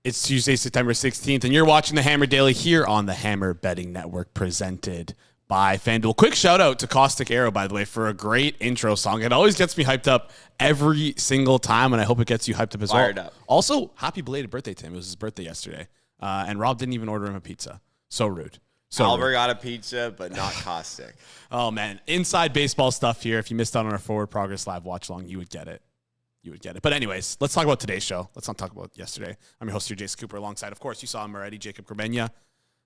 It's Tuesday, September 16th, and you're watching the Hammer Daily here on the Hammer Betting Network, presented by FanDuel. Quick shout out to Caustic Arrow, by the way, for a great intro song. It always gets me hyped up every single time, and I hope it gets you hyped up as well. Up. Also, happy belated birthday to him. It was his birthday yesterday, and Rob didn't even order him a pizza. So rude. Albert got a pizza, but not Caustic. Oh, man. Inside baseball stuff here. If you missed out on our Forward Progress Live watch along, you would get it. But anyways, let's talk about today's show. Let's not talk about yesterday. I'm your host here, Jason Cooper, alongside, of course, you saw Moretto, Jacob Gramegna.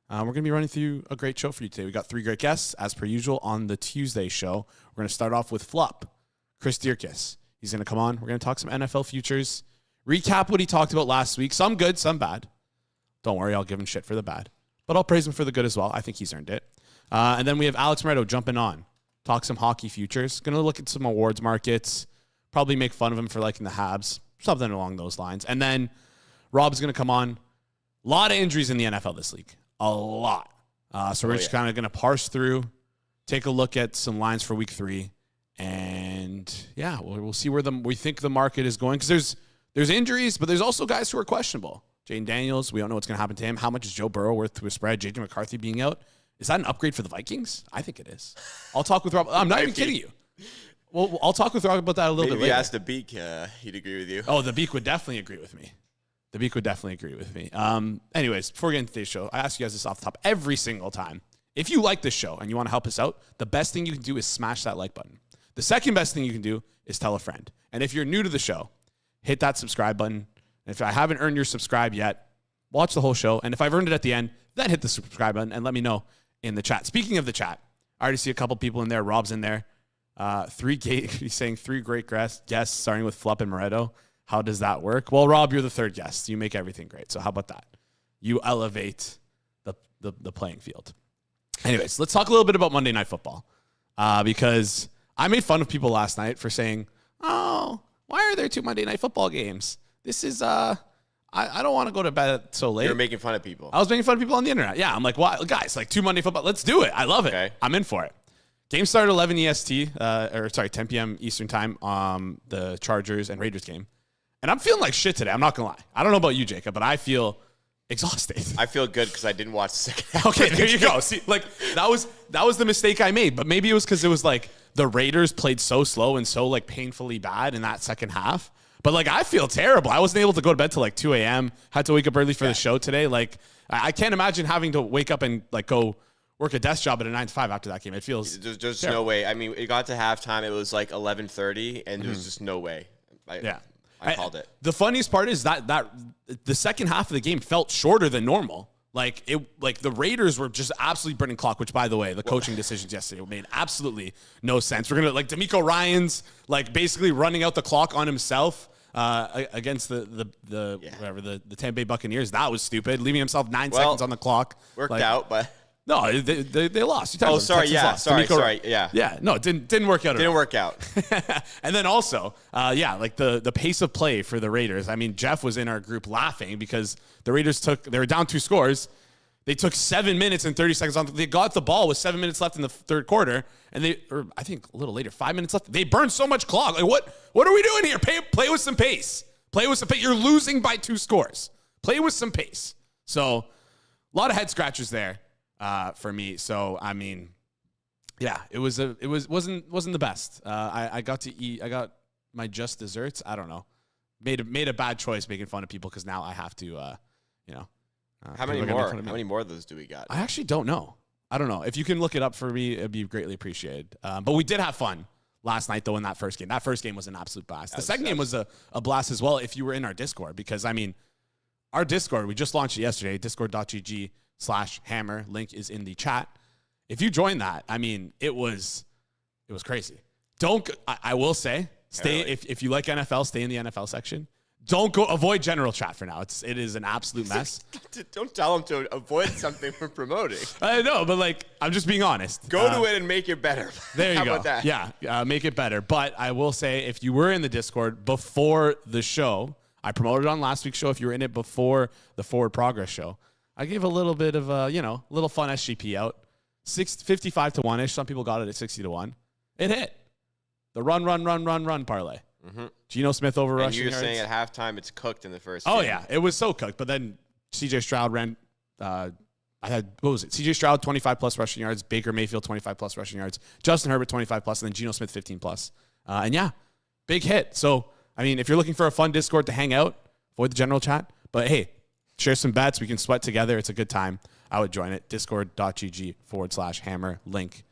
We're going to be running through a great show for you today. We got 3 great guests, as per usual, on the Tuesday show. We're going to start off with Flup, Chris Dierkes. He's going to come on. We're going to talk some NFL futures, recap what he talked about last week. Some good, some bad. Don't worry, I'll give him shit for the bad. But I'll praise him for the good as well. I think he's earned it. And then we have Alex Moretto jumping on. Talk some hockey futures. Going to look at some awards markets. Probably make fun of him for liking the Habs. Something along those lines. And then Rob's going to come on. A lot of injuries in the NFL this week. A lot. So we're just kind of going to parse through, take a look at some lines for week 3. And, yeah, we'll see where we think the market is going. Because there's injuries, but there's also guys who are questionable. Jane Daniels, we don't know what's going to happen to him. How much is Joe Burrow worth to a spread? J.J. McCarthy being out. Is that an upgrade for the Vikings? I think it is. I'll talk with Rob. I'm not even kidding you. Well, I'll talk with Rob about that a little bit later. Maybe ask the Beak, he'd agree with you. Oh, the Beak would definitely agree with me. Anyways, before we get into today's show, I ask you guys this off the top every single time. If you like this show and you want to help us out, the best thing you can do is smash that like button. The second best thing you can do is tell a friend. And if you're new to the show, hit that subscribe button. And if I haven't earned your subscribe yet, watch the whole show. And if I've earned it at the end, then hit the subscribe button and let me know in the chat. Speaking of the chat, I already see a couple people in there. Rob's in there. He's saying 3 great guests, starting with Flup and Moretto. How does that work? Well, Rob, you're the 3rd guest. You make everything great. So how about that? You elevate the playing field. Anyways, let's talk a little bit about Monday Night Football. Because I made fun of people last night for saying, oh, why are there 2 Monday Night Football games? This is, I don't want to go to bed so late. You're making fun of people. I was making fun of people on the internet. Yeah, I'm like, why? Guys, like 2 Monday Football. Let's do it. I love it. Okay. I'm in for it. Game started 11 EST, 10 p.m. Eastern time, the Chargers and Raiders game. And I'm feeling like shit today. I'm not going to lie. I don't know about you, Jacob, but I feel exhausted. I feel good because I didn't watch the second half. Okay, there you go. See, like, that was the mistake I made. But maybe it was because it was like the Raiders played so slow and so like painfully bad in that second half. But like, I feel terrible. I wasn't able to go to bed till like 2 a.m. Had to wake up early for the show today. Like, I can't imagine having to wake up and like go work a desk job at a 9 to 5 after that game. It feels there's no way. I mean, it got to halftime. It was like 11:30, and there's just no way. I called it. The funniest part is that the second half of the game felt shorter than normal. Like the Raiders were just absolutely burning clock. Which, by the way, the coaching decisions yesterday made absolutely no sense. We're gonna like D'Amico Ryans like basically running out the clock on himself against the Tampa Bay Buccaneers. That was stupid. Leaving himself 9 seconds on the clock. Worked out, but. No, they lost. Oh, sorry. Yeah, sorry. Yeah. Yeah. No, it didn't work out. Didn't work out. And then also, like the pace of play for the Raiders. I mean, Jeff was in our group laughing because the Raiders they were down 2 scores. They took 7 minutes and 30 seconds on. They got the ball with 7 minutes left in the third quarter, and I think a little later, 5 minutes left. They burned so much clock. Like, what are we doing here? Play with some pace. Play with some pace. You're losing by 2 scores. Play with some pace. So, a lot of head scratchers there. For me. So, I mean, yeah, it wasn't the best. I got to eat. I got my just desserts. I don't know. Made a bad choice making fun of people because now I have to, how many more? How many more of those do we got? I actually don't know. I don't know. If you can look it up for me, it'd be greatly appreciated. But we did have fun last night, though, in that first game. That first game was an absolute blast. The second game was a blast as well if you were in our Discord because, I mean, our Discord, we just launched it yesterday, discord.gg/hammer. Link is in the chat. If you join that, I mean, it was crazy. I will say, if you like NFL, stay in the NFL section. Avoid general chat for now. It is an absolute mess. Don't tell them to avoid something we're promoting. I know, but like, I'm just being honest. Go to it and make it better. There you go. How about that? Yeah, make it better. But I will say, if you were in the Discord before the show, I promoted it on last week's show. If you were in it before the Forward Progress show, I gave a little bit of a little fun SGP out. 55 to 1-ish. Some people got it at 60 to 1. It hit. The run parlay. Mm-hmm. Geno Smith over and rushing yards. And you're saying at halftime it's cooked in the first game. game. Yeah, it was so cooked. But then C.J. Stroud ran what was it? C.J. Stroud, 25-plus rushing yards. Baker Mayfield, 25-plus rushing yards. Justin Herbert, 25-plus. And then Geno Smith, 15-plus. And yeah, big hit. So, I mean, if you're looking for a fun Discord to hang out, avoid the general chat. But, hey, share some bets. We can sweat together. It's a good time. I would join it. Discord.gg/hammer. Link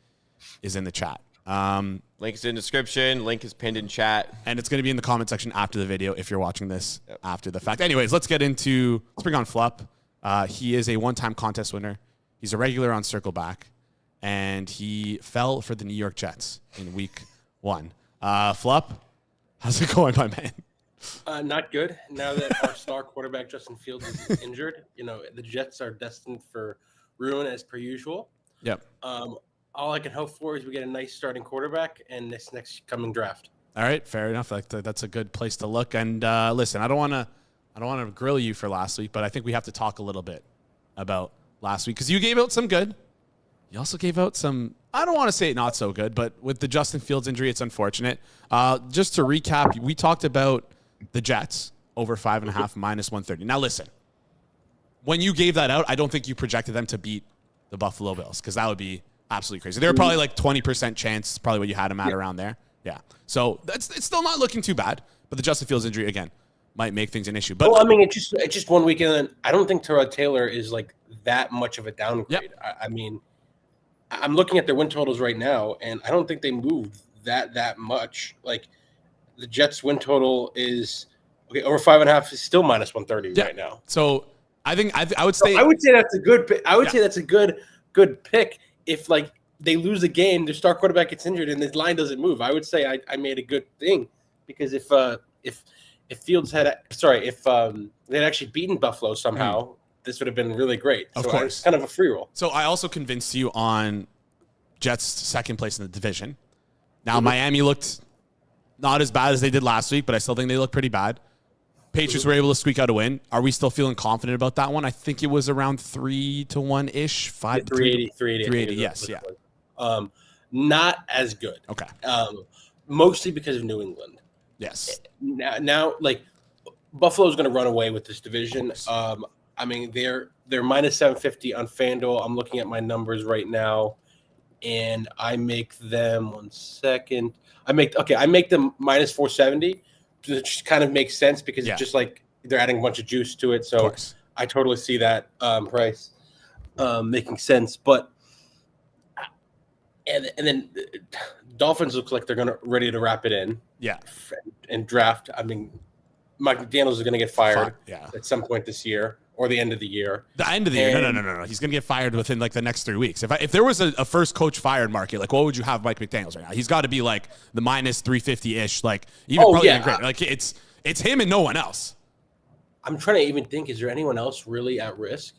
is in the chat. Link is in the description. Link is pinned in chat. And it's going to be in the comment section after the video if you're watching this after the fact. Anyways, let's bring on Flup. He is a one-time contest winner. He's a regular on Circle Back, and he fell for the New York Jets in week 1. Flup, how's it going, my man? Not good. Now that our star quarterback Justin Fields is injured, the Jets are destined for ruin as per usual. Yep. All I can hope for is we get a nice starting quarterback in this next coming draft. All right, fair enough. That's a good place to look. And listen, I don't want to grill you for last week, but I think we have to talk a little bit about last week because you gave out some good. You also gave out some, I don't want to say it not so good, but with the Justin Fields injury, it's unfortunate. Just to recap, we talked about the Jets over 5.5 minus 130. Now, listen, when you gave that out, I don't think you projected them to beat the Buffalo Bills because that would be absolutely crazy. They were probably like 20% chance, probably what you had them at around there. Yeah. So it's still not looking too bad, but the Justin Fields injury, again, might make things an issue. But well, I mean, it's just 1 weekend. And I don't think Tyrod Taylor is like that much of a downgrade. Yep. I mean, I'm looking at their win totals right now, and I don't think they moved that much. Like the Jets' win total is over 5.5 is still minus 130 right now. So I think I would say that's a good pick. I would say that's a good pick if like they lose the game, their star quarterback gets injured, and the line doesn't move. I would say I made a good thing because if Fields had if they had actually beaten Buffalo somehow, this would have been really great. Of course. It's kind of a free roll. So I also convinced you on Jets second place in the division. Now Miami looked not as bad as they did last week, but I still think they look pretty bad. Patriots were able to squeak out a win. Are we still feeling confident about that one? I think it was around 3-1-ish, 380. Yes, yeah. Not as good. Okay. Mostly because of New England. Yes. Now, like Buffalo's going to run away with this division. I mean, they're minus 750 on FanDuel. I'm looking at my numbers right now, and I make them 1 second. I make them minus 470, which kind of makes sense because it's just like they're adding a bunch of juice to it. So I totally see that price making sense. But and then Dolphins look like they're ready to wrap it in. Yeah. And draft. I mean, Mike McDaniels is going to get fired at some point this year or the end of the year. The end of the year? No. He's going to get fired within like the next 3 weeks. If there was a first coach fired market, like what would you have Mike McDaniels right now? He's got to be like the minus 350-ish, like even great. Like it's him and no one else. I'm trying to even think, is there anyone else really at risk?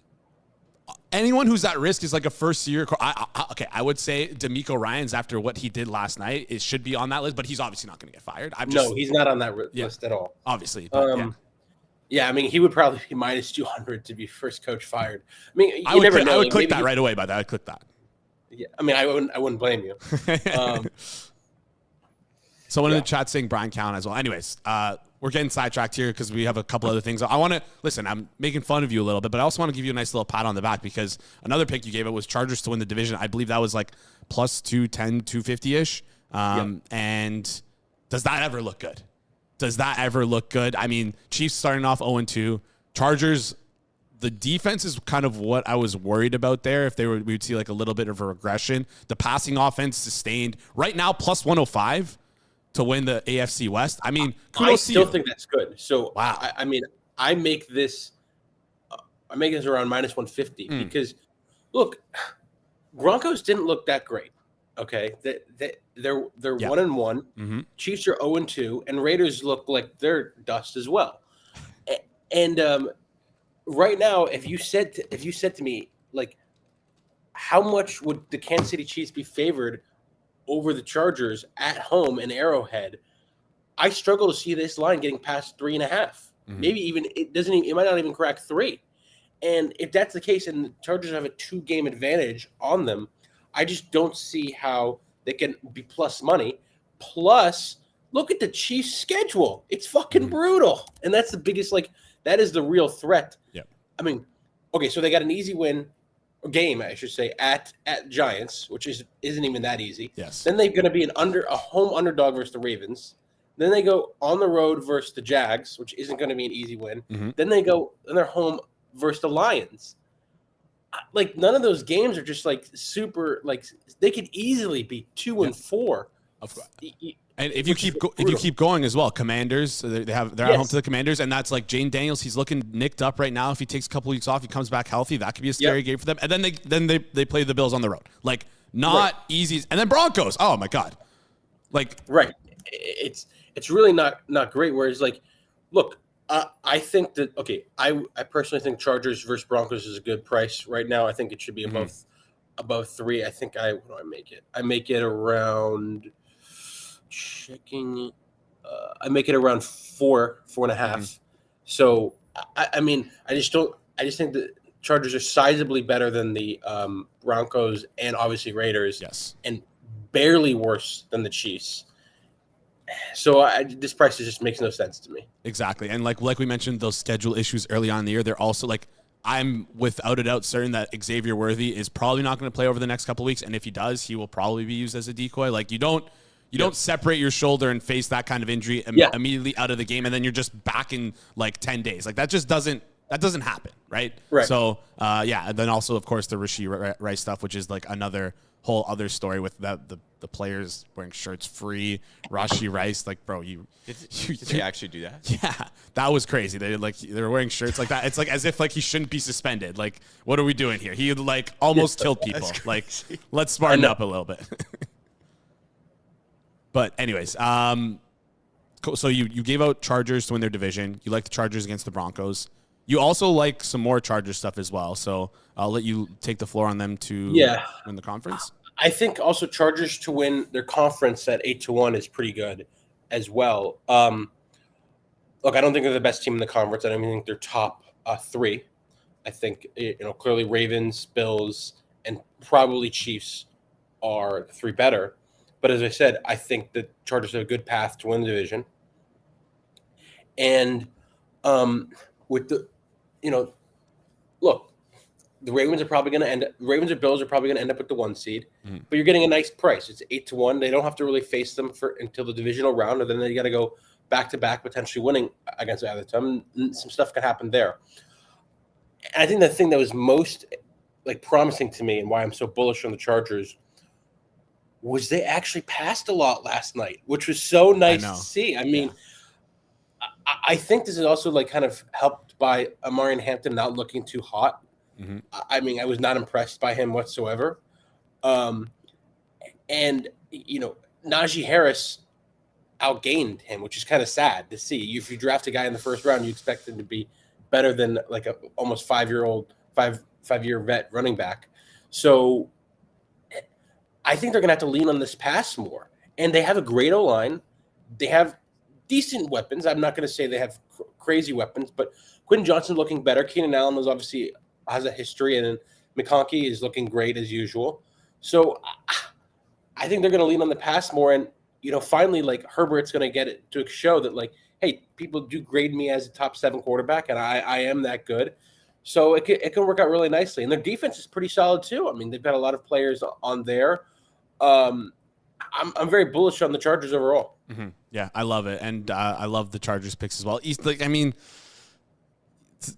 Anyone who's at risk is like a first-year. I would say DeMeco Ryans, after what he did last night, it should be on that list, but he's obviously not going to get fired. No, he's not on that list at all. Obviously. But, I mean, he would probably be minus 200 to be first coach fired. I mean, I would click that right away by that. I'd click that. Yeah, I mean, I wouldn't blame you. Someone in the chat saying Brian Cowan as well. Anyways, we're getting sidetracked here because we have a couple other things. I want to listen. I'm making fun of you a little bit, but I also want to give you a nice little pat on the back because another pick you gave it was Chargers to win the division. I believe that was like plus 210, 250-ish. And does that ever look good? I mean, Chiefs starting off 0-2. Chargers, the defense is kind of what I was worried about there. If we would see like a little bit of a regression. The passing offense sustained. Right now, plus 105 to win the AFC West. I mean, I still think that's good. So, wow. I mean, I make this around minus 150 because, look, Broncos didn't look that great. Okay, they're 1-1. Mm-hmm. Chiefs are 0-2, and Raiders look like they're dust as well. And right now, if you said to me, like, how much would the Kansas City Chiefs be favored over the Chargers at home in Arrowhead? I struggle to see this line getting past 3.5. Mm-hmm. Maybe even it might not even crack 3. And if that's the case, and the Chargers have a 2-game advantage on them, I just don't see how they can be plus money. Plus, look at the Chiefs' schedule. It's fucking brutal. And that's the biggest, that is the real threat. Yep. I mean, okay, so they got an easy game, I should say, at Giants, which isn't even that easy. Yes. Then they're going to be a home underdog versus the Ravens. Then they go on the road versus the Jags, which isn't going to be an easy win. Mm-hmm. Then they're home versus the Lions. None of those games are just super, they could easily be 2-4. Of course. And if you keep going as well, Commanders, they're at home to the Commanders, and that's Jane Daniels. He's looking nicked up right now. If he takes a couple weeks off, he comes back healthy. That could be a scary game for them. And then they play the Bills on the road. Not easy. And then Broncos. Oh my God. Right. It's really not great. Whereas look, I think that I personally think Chargers versus Broncos is a good price right now. I think it should be above 3. I think what do I make it? I make it around. Checking, I make it around 4.5. So I just think the Chargers are sizably better than the Broncos and obviously Raiders. Yes, and barely worse than the Chiefs. So this price just makes no sense to me. Exactly, and like we mentioned, those schedule issues early on in the year, they're also I'm without a doubt certain that Xavier Worthy is probably not going to play over the next couple of weeks, and if he does, he will probably be used as a decoy. You don't separate your shoulder and face that kind of injury immediately out of the game, and then you're just back in 10 days. That just doesn't happen, right? Right. So and then also of course the Rashee Rice stuff, which is another whole other story with the players wearing shirts free. Rashee Rice, bro, did they actually do that? Yeah, that was crazy. They were wearing shirts like that. It's as if he shouldn't be suspended. What are we doing here? He almost killed people. Let's smarten up a little bit. But anyways, so you gave out Chargers to win their division. You like the Chargers against the Broncos. You also like some more Chargers stuff as well. So I'll let you take the floor on them to win the conference. I think also Chargers to win their conference at 8-1 is pretty good as well. Look, I don't think they're the best team in the conference. I don't even think they're top 3. I think clearly Ravens, Bills, and probably Chiefs are the 3 better. But as I said, I think the Chargers have a good path to win the division. And with look, the Ravens or Bills are probably going to end up with the 1 seed. Mm-hmm. But you're getting a nice price. It's 8-1. They don't have to really face them until the divisional round, and then they got to go back to back, potentially winning against either team. Some stuff can happen there. And I think the thing that was most promising to me, and why I'm so bullish on the Chargers, was they actually passed a lot last night, which was so nice to see. I mean, I think this is also kind of helped by Amari Hampton not looking too hot. Mm-hmm. I mean, I was not impressed by him whatsoever. And Najee Harris outgained him, which is kind of sad to see. If you draft a guy in the first round, you expect him to be better than a almost 5-year vet running back. So I think they're going to have to lean on this pass more. And they have a great O-line. They have decent weapons. I'm not going to say they have crazy weapons, but Quentin Johnson looking better. Keenan Allen has a history, and McConkey is looking great as usual. So I think they're going to lean on the pass more. And, finally, Herbert's going to get it to show that, hey, people do grade me as a top 7 quarterback, and I am that good. So it can work out really nicely. And their defense is pretty solid, too. I mean, they've got a lot of players on there. I'm very bullish on the Chargers overall. Mm-hmm. Yeah, I love it, and I love the Chargers picks as well.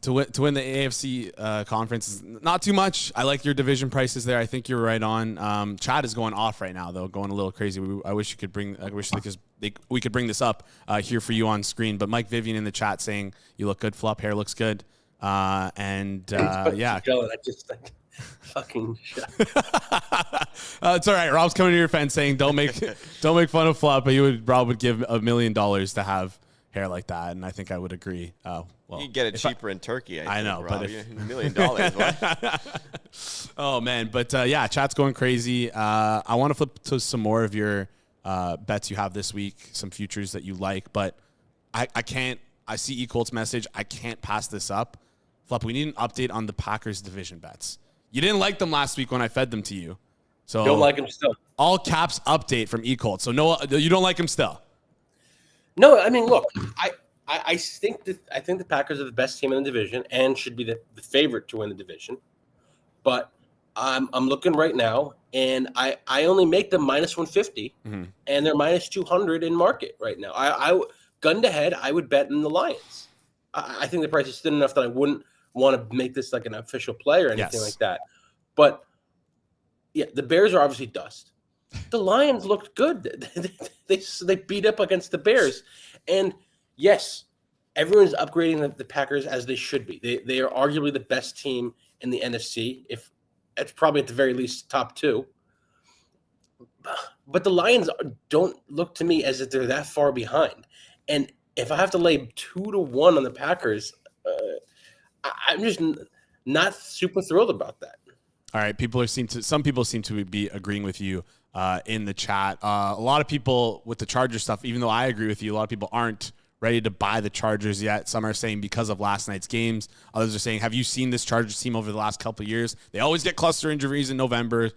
To win the AFC conference is not too much. I like your division prices there. I think you're right on. Chad is going off right now, though, going a little crazy. I wish we could bring this up here for you on screen. But Mike Vivian in the chat saying you look good, Flop, hair looks good, yeah. I just fucking shit. It's all right. Rob's coming to your fence saying don't make fun of Flop, but Rob would give $1 million to have hair like that, and I think I would agree. Well, you get it cheaper in Turkey. I know, Rob, but $1 million. What? Oh man, but yeah, chat's going crazy. I want to flip to some more of your bets you have this week, some futures that you like, but I can't. I see E-Colt's message. I can't pass this up. Flop, we need an update on the Packers division bets. You didn't like them last week when I fed them to you. So don't like them still. All caps update from E-Colt. So no, you don't like them still. No, I mean, look, I think the Packers are the best team in the division and should be the favorite to win the division. But I'm looking right now, and I only make them minus 150, and they're minus 200 in market right now. I gun to head, I would bet in the Lions. I think the price is thin enough that I wouldn't want to make this like an official play or anything like that. But yeah, the Bears are obviously dust. The Lions looked good. They beat up against the Bears, and yes, everyone's upgrading the Packers as they should be. They are arguably the best team in the NFC. If it's probably at the very least top two. But the Lions don't look to me as if they're that far behind. And if I have to lay 2-1 on the Packers, I'm just not super thrilled about that. All right, some people seem to be agreeing with you in the chat. A lot of people with the Chargers stuff, even though I agree with you, a lot of people aren't ready to buy the Chargers yet. Some are saying because of last night's games. Others are saying, have you seen this Chargers team over the last couple of years? They always get cluster injuries in November.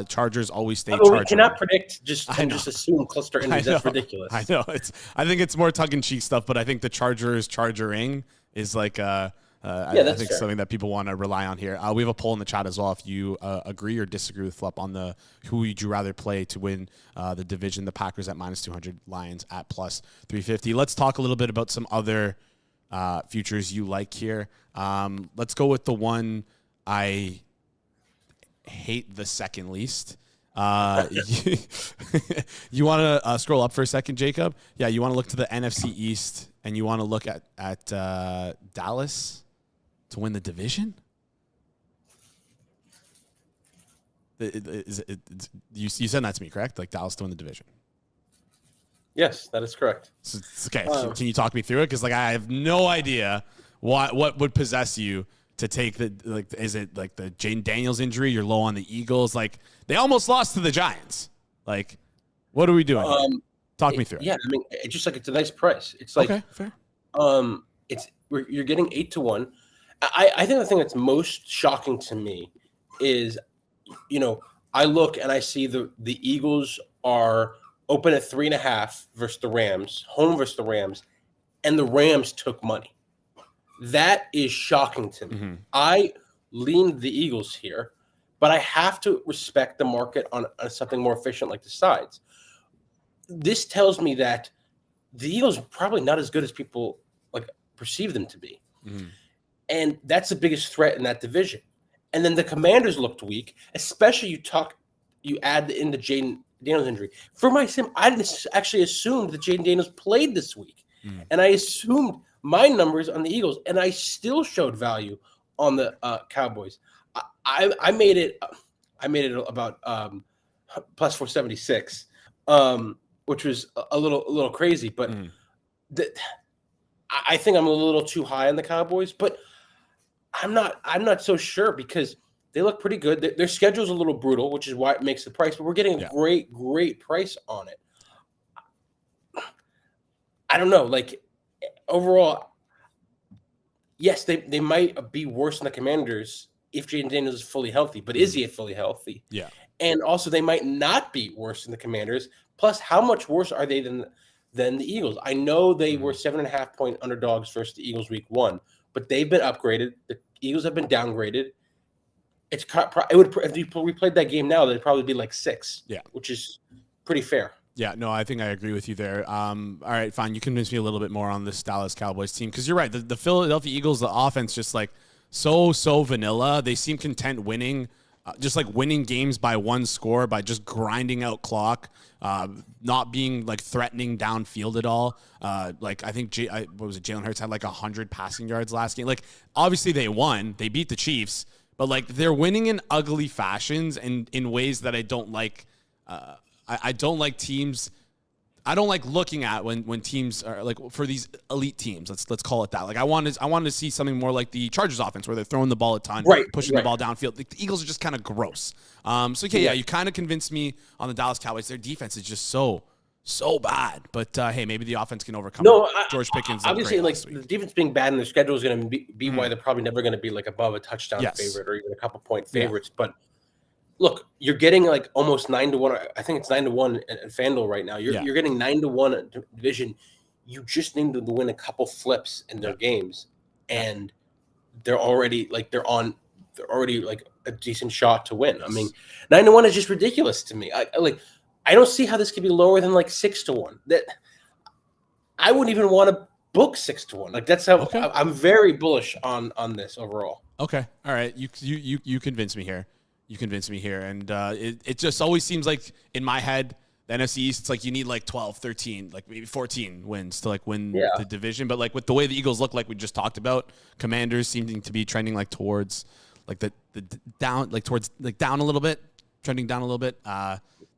Chargers always stay Chargers. We cannot predict just assume cluster injuries. That's ridiculous. I know. I think it's more tongue-in-cheek stuff, but I think the Chargers chargering is like I think fair. Something that people want to rely on here. We have a poll in the chat as well. If you agree or disagree with Flup on the who would you rather play to win the division, the Packers at minus 200, Lions at plus 350. Let's talk a little bit about some other futures you like here. Let's go with the one I hate the second least. You want to scroll up for a second, Jacob? Yeah, you want to look to the NFC East, and you want to look at Dallas to win the division? You said that to me, correct? Like Dallas to win the division. Yes, that is correct. So, okay, can you talk me through it? Because I have no idea what would possess you to take is it like the Jane Daniels injury? You're low on the Eagles. Like they almost lost to the Giants. Like, what are we doing? Talk me through it. Yeah, I mean, it's just like it's a nice price. It's like okay, fair. You're getting 8-1. I think the thing that's most shocking to me is, I look and I see the Eagles are open at 3.5 versus the Rams, home versus the Rams, and the Rams took money. That is shocking to me. Mm-hmm. I leaned the Eagles here, but I have to respect the market on something more efficient like the sides. This tells me that the Eagles are probably not as good as people perceive them to be. Mm-hmm. And that's the biggest threat in that division. And then the Commanders looked weak, especially you add in the Jaden Daniels injury. For my sim, I didn't actually assumed that Jaden Daniels played this week. Mm-hmm. And I assumed my numbers on the Eagles, and I still showed value on the Cowboys. I made it about plus 476, which was a little crazy, but I think I'm a little too high on the Cowboys, but I'm not so sure because they look pretty good. Their schedule's a little brutal, which is why it makes the price, but we're getting a great price on it. I don't know, overall, yes, they might be worse than the Commanders if Jaden Daniels is fully healthy, but is he fully healthy? Yeah. And also they might not be worse than the Commanders. Plus, how much worse are they than the Eagles? I know they were 7.5-point underdogs versus the Eagles week 1, but they've been upgraded. The Eagles have been downgraded. If we played that game now, they'd probably be 6. Yeah. Which is pretty fair. Yeah, no, I think I agree with you there. All right, fine. You convinced me a little bit more on this Dallas Cowboys team because you're right. The Philadelphia Eagles, the offense just so vanilla. They seem content winning, just winning games by one score, by just grinding out clock, not being threatening downfield at all. I think Jalen Hurts had 100 passing yards last game. Obviously they won. They beat the Chiefs, but they're winning in ugly fashions and in ways that I don't like. I don't like teams. I don't like looking at when teams are for these elite teams. Let's call it that. I wanted to see something more like the Chargers offense where they're throwing the ball a ton, pushing the ball downfield. The Eagles are just kind of gross. You kind of convinced me on the Dallas Cowboys. Their defense is just so bad. But hey, maybe the offense can overcome it. George Pickens. Obviously, the defense being bad in their schedule is going to be why they're probably never going to be above a touchdown favorite or even a couple point favorites. Yeah. But look, you're getting almost 9-1. I think it's 9-1 at FanDuel right now. You're getting 9-1 division. you just need to win a couple flips in their games, and they're already like a decent shot to win. I mean, 9-1 is just ridiculous to me. I don't see how this could be lower than like 6-1. That I wouldn't even want to book 6-1. Like that's how I'm very bullish on this overall. Okay, all right. You convinced me here. And it just always seems like in my head, the NFC East, it's like you need like 12, 13, like maybe 14 wins to like win the division. But like with the way the Eagles look, like we just talked about, Commanders seeming to be trending like towards like the down, like towards like down a little bit, trending down a little bit.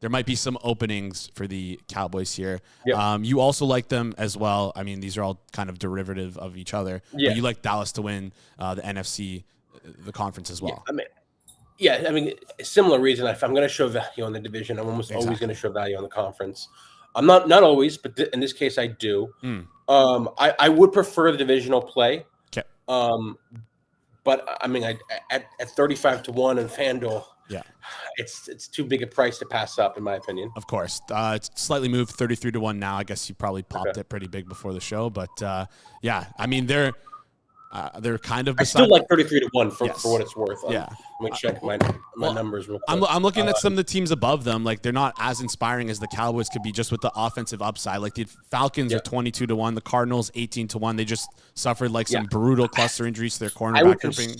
There might be some openings for the Cowboys here. Yep. You also like them as well. I mean, these are all kind of derivative of each other. Yeah. But you like Dallas to win the NFC, the conference as well. I mean, a similar reason. If I'm going to show value on the division, I'm almost always going to show value on the conference. I'm not always, but in this case, I do. I would prefer the divisional play. Okay. But I mean, at 35-1 in FanDuel, it's too big a price to pass up, in my opinion. Of course, it's slightly moved 33-1 now. I guess you probably popped it pretty big before the show, but I mean they're kind of. I still like 33-1 for what it's worth. Let me check my numbers real quick. I'm looking at some of the teams above them. Like they're not as inspiring as the Cowboys could be, just with the offensive upside. Like the Falcons are 22-1, the Cardinals 18-1. They just suffered like some brutal cluster injuries to their cornerback grouping.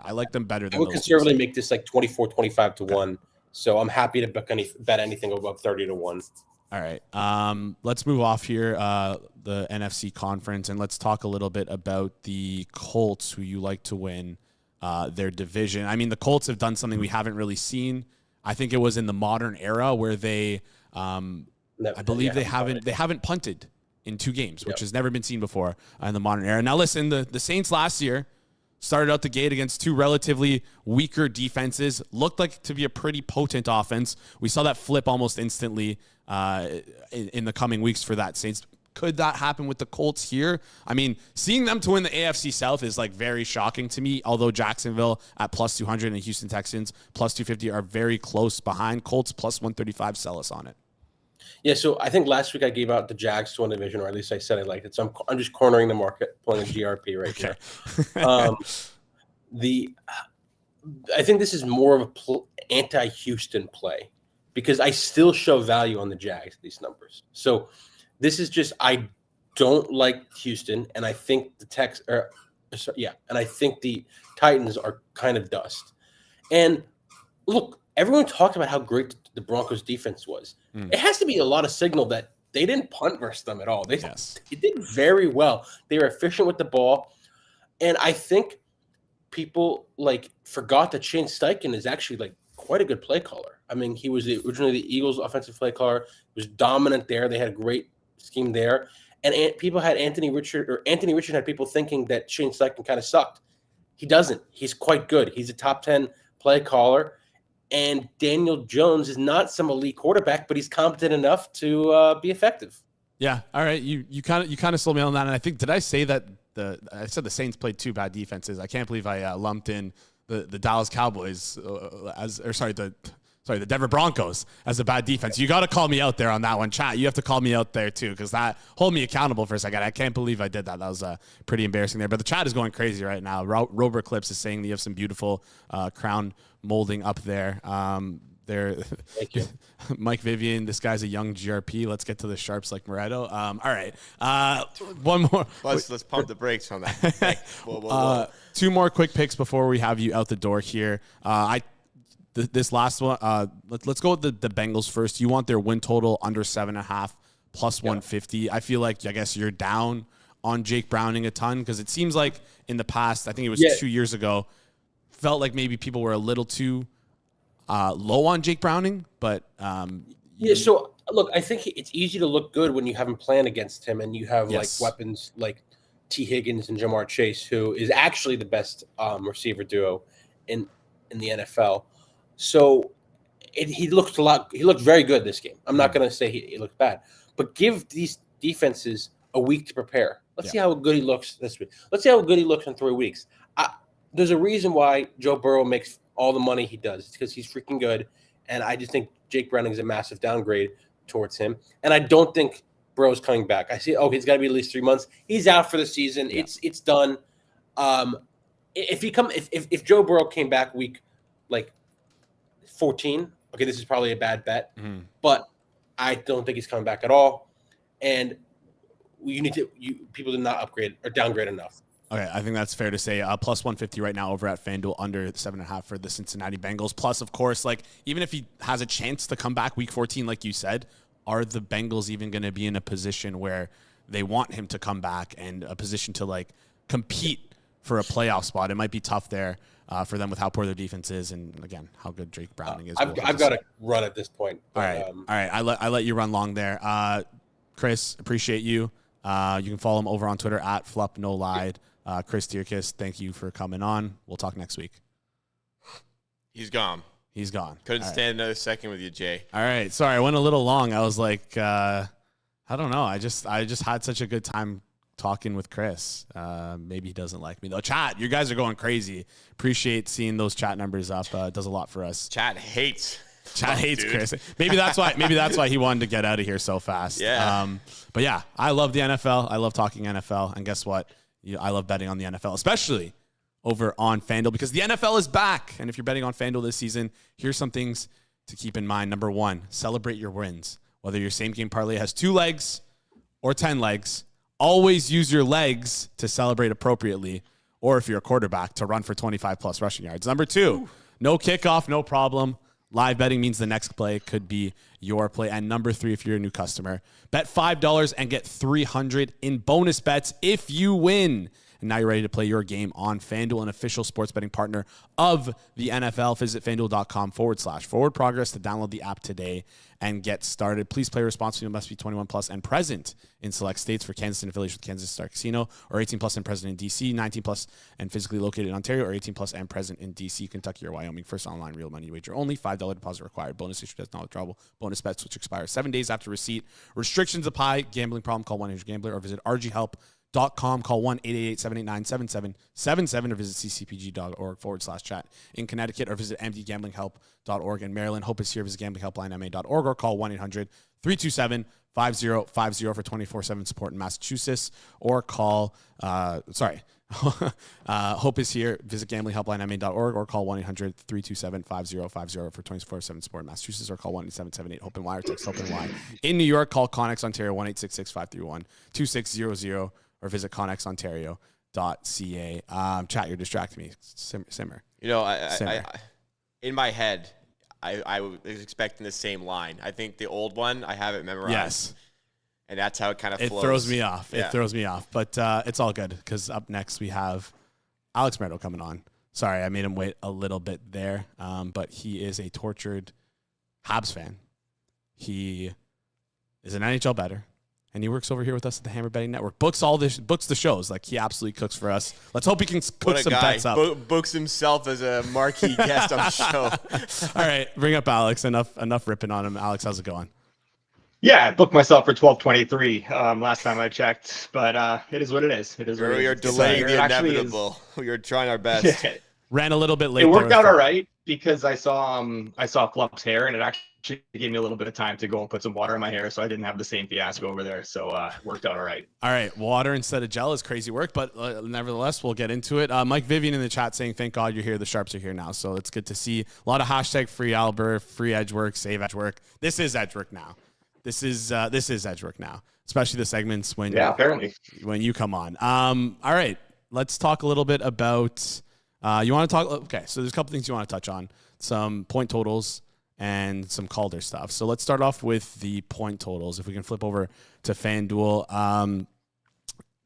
I like them better than. I would conservatively make this like 24-25-1. So I'm happy to bet anything above 30-1. All right. Let's move off here, the NFC conference, and let's talk a little bit about the Colts, who you like to win their division. I mean, the Colts have done something we haven't really seen. I think it was in the modern era where they, I believe they haven't punted in 2 games, which has never been seen before in the modern era. Now, listen, the Saints last year started out the gate against 2 relatively weaker defenses, looked like to be a pretty potent offense. We saw that flip almost instantly in the coming weeks for that Saints. Could that happen with the Colts here? I mean, seeing them to win the AFC South is like very shocking to me, although Jacksonville at plus 200 and Houston Texans plus 250 are very close behind. Colts plus 135, sell us on it. Yeah, so I think last week I gave out the Jags to win the division, or at least I said I liked it. So I'm just cornering the market, pulling a GRP right here. I think this is more of a anti-Houston play because I still show value on the Jags, these numbers. So this is just I don't like Houston, and I think and I think the Titans are kind of dust. And look, everyone talked about how great the Broncos defense was. It has to be a lot of signal that they didn't punt versus them at all. They did very well. They were efficient with the ball. And I think people forgot that Shane Steichen is actually like quite a good play caller. I mean, he was originally the Eagles offensive play caller. He was dominant there. They had a great scheme there. And people had Anthony Richard had people thinking that Shane Steichen kind of sucked. He doesn't. He's quite good. He's a top 10 play caller. And Daniel Jones is not some elite quarterback, but he's competent enough to be effective. Yeah. All right. You kind of sold me on that. And I think, did I say that I said the Saints played 2 bad defenses? I can't believe I lumped in the Dallas Cowboys the Denver Broncos as a bad defense. You got to call me out there on that one, chat. You have to call me out there too, because that hold me accountable for a second. I can't believe I did that. That was pretty embarrassing there. But the chat is going crazy right now. Robert Clips is saying that you have some beautiful crown molding up there. Thank you. Mike Vivian, this guy's a young GRP. Let's get to the sharps like Moretto. All right. One more. Let's pump the brakes on that. Whoa. 2 more quick picks before we have you out the door here. This last one, let's go with the Bengals first. You want their win total under 7.5 plus 150. I feel like, I guess you're down on Jake Browning a ton because it seems like in the past, I think it was 2 years ago, felt like maybe people were a little too low on Jake Browning. But so look, I think it's easy to look good when you haven't planned against him and you have like weapons like T. Higgins and Jamar Chase, who is actually the best receiver duo in the NFL. So he looked very good this game. I'm not going to say he looked bad, but give these defenses a week to prepare. Let's see how good he looks this week. Let's see how good he looks in 3 weeks. There's a reason why Joe Burrow makes all the money he does. It's because he's freaking good. And I just think Jake Browning is a massive downgrade towards him. And I don't think Burrow's coming back. I see. Oh, he's got to be at least 3 months. He's out for the season. Yeah. It's done. If Joe Burrow came back week like 14, okay, this is probably a bad bet, but I don't think he's coming back at all. And people did not upgrade or downgrade enough. Okay, I think that's fair to say. Plus 150 right now over at FanDuel, under 7.5 for the Cincinnati Bengals. Plus, of course, like even if he has a chance to come back week 14, like you said, are the Bengals even going to be in a position where they want him to come back and a position to like compete for a playoff spot? It might be tough there for them with how poor their defense is, and again, how good Drake Browning is. I've got to run at this point. But, all right. I let you run long there. Chris, appreciate you. You can follow him over on Twitter at FlupNoLied. Chris Dierkes, thank you for coming on. We'll talk next week. He's gone. Couldn't stand another second with you, Jay. All right. Sorry, I went a little long. I was like, I don't know. I just had such a good time talking with Chris. Maybe he doesn't like me though. Chat, you guys are going crazy. Appreciate seeing those chat numbers up. It does a lot for us. Chat hates dude. Chris. Maybe that's why he wanted to get out of here so fast. Yeah. But yeah, I love the NFL. I love talking NFL. And guess what? I love betting on the NFL, especially over on FanDuel, because the NFL is back. And if you're betting on FanDuel this season, here's some things to keep in mind. Number one, celebrate your wins. Whether your same game parlay has 2 legs or 10 legs, always use your legs to celebrate appropriately. Or if you're a quarterback, to run for 25 plus rushing yards. Number 2, no kickoff, no problem. Live betting means the next play could be your play. And number 3, if you're a new customer, bet $5 and get $300 in bonus bets if you win. And now you're ready to play your game on FanDuel, an official sports betting partner of the NFL. Visit FanDuel.com/forward progress to download the app today and get started. Please play responsibly. You must be 21 plus and present in select states. For Kansas in affiliation with Kansas Star Casino, or 18 plus and present in DC, 19 plus and physically located in Ontario, or 18 plus and present in DC, Kentucky, or Wyoming. First online real money wager only. $5 deposit required. Bonus issued as not withdrawable. Bonus bets which expire 7 days after receipt. Restrictions apply. Gambling problem? Call 1-800-GAMBLER or visit rghelp.com. Call 1-888-789-7777 or visit ccpg.org/chat in Connecticut, or visit mdgamblinghelp.org in Maryland. Hope is here. Visit gamblinghelplinema.org or call 1-800-327-5050 for 24/7 support in Massachusetts, or call Hope is here. Visit gamblinghelplinema.org or call 1-800-327-5050 for 24/7 support in Massachusetts, or call 1-877-8-HOPE-NY or text HOPE-NY. In New York, call Connex Ontario 1-866-531-2600 or visit connexontario.ca. Chat, you're distracting me. Simmer. You know, I in my head, I was expecting the same line. I think the old one, I have it memorized. Yes. And that's how it kind of flows. It throws me off. Yeah. It throws me off. But it's all good, because up next we have Alex Moretto coming on. Sorry, I made him wait a little bit there. But he is a tortured Habs fan. He is an NHL bettor, and he works over here with us at the Hammer Betting Network. Books the shows. Like, he absolutely cooks for us. Let's hope he can cook some bets up. Books himself as a marquee guest on the show. All right, bring up Alex. Enough ripping on him. Alex, how's it going? Yeah, I booked myself for 12:23 last time I checked, but it is what it is. It is what it is. We are delaying the inevitable. We are trying our best. Ran a little bit late. It worked out all right, because I saw Flup's hair, and it actually gave me a little bit of time to go and put some water in my hair, so I didn't have the same fiasco over there. So it worked out all right. All right, water instead of gel is crazy work, but nevertheless, we'll get into it. Mike Vivian in the chat saying, "Thank God you're here. The Sharps are here now." So it's good to see a lot of hashtag free Albert, free edge work, save edge work. This is edge work now. This is edge work now, especially the segments when you come on. All right, let's talk a little bit about. You want to talk? Okay, so there's a couple things you want to touch on: some point totals and some Calder stuff. So let's start off with the point totals. If we can flip over to FanDuel,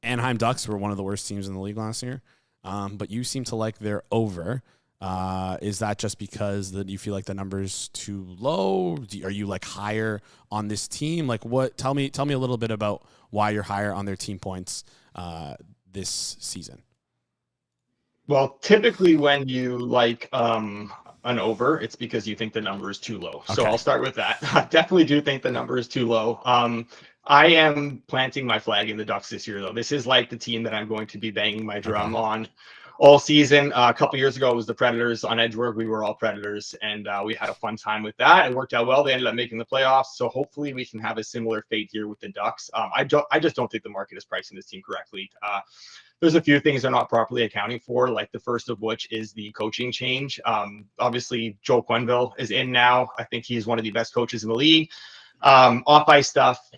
Anaheim Ducks were one of the worst teams in the league last year, but you seem to like their over. Is that just because you feel like the number's too low? Are you like higher on this team? Like, what? Tell me a little bit about why you're higher on their team points this season. Well, typically when you like an over, it's because you think the number is too low. Okay. So I'll start with that. I definitely do think the number is too low. I am planting my flag in the Ducks this year, though. This is like the team that I'm going to be banging my drum on all season. A couple years ago, it was the Predators on Edgeworth. We were all Predators, and we had a fun time with that. It worked out well. They ended up making the playoffs, so hopefully we can have a similar fate here with the Ducks. I just don't think the market is pricing this team correctly. There's a few things they're not properly accounting for, like the first of which is the coaching change. Obviously, Joel Quenneville is in now. I think he's one of the best coaches in the league. Off-ice stuff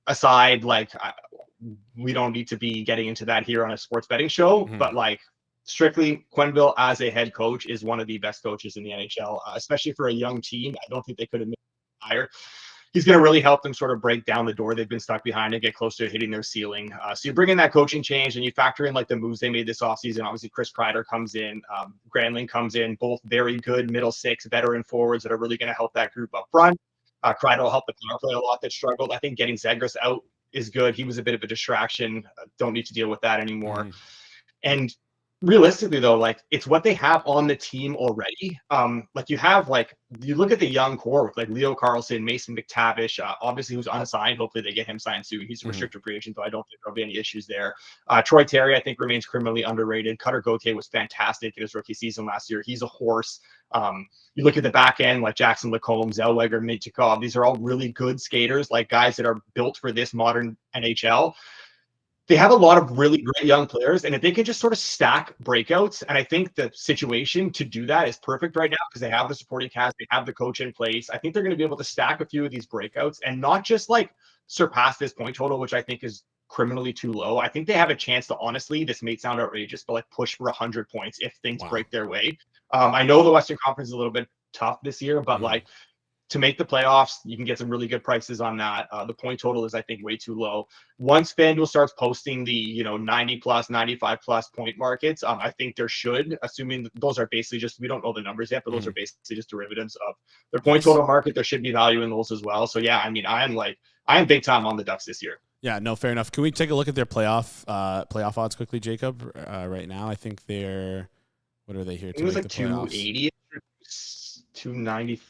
aside, like we don't need to be getting into that here on a sports betting show, but like strictly Quenneville as a head coach is one of the best coaches in the NHL, especially for a young team. I don't think they could have made it higher. He's going to really help them sort of break down the door they've been stuck behind and get closer to hitting their ceiling. So you bring in that coaching change and you factor in like the moves they made this offseason. Obviously, Chris Kreider comes in, Granlund comes in, both very good middle six veteran forwards that are really going to help that group up front. Kreider will help the power play a lot that struggled. I think getting Zegras out is good. He was a bit of a distraction. Don't need to deal with that anymore. And realistically though, like it's what they have on the team already. Like you look at the young core with like Leo Carlson, Mason McTavish, obviously who's unsigned. Hopefully they get him signed soon. He's a restricted free agent, though I don't think there'll be any issues there. Troy Terry, I think, remains criminally underrated. Cutter Gauthier was fantastic in his rookie season last year. He's a horse. You look at the back end, like Jackson Lacombe, Zellweger, Michikov. These are all really good skaters, like guys that are built for this modern NHL. They have a lot of really great young players, and if they can just sort of stack breakouts, and I think the situation to do that is perfect right now because they have the supporting cast, they have the coach in place. I think they're going to be able to stack a few of these breakouts and not just like surpass this point total, which I think is criminally too low. I think they have a chance to, honestly, this may sound outrageous, but like push for 100 points if things break their way. I know the Western Conference is a little bit tough this year, but like to make the playoffs, you can get some really good prices on that. The point total is, I think, way too low. Once FanDuel starts posting the 90 plus, 95 plus point markets, I think there should, assuming those are basically just, we don't know the numbers yet, but those are basically just derivatives of their point total market. There should be value in those as well. So yeah, I mean, I am big time on the Ducks this year. Yeah, no, fair enough. Can we take a look at their playoff odds quickly, Jacob? Right now, I think they're, what are they here? It was like 280, 290.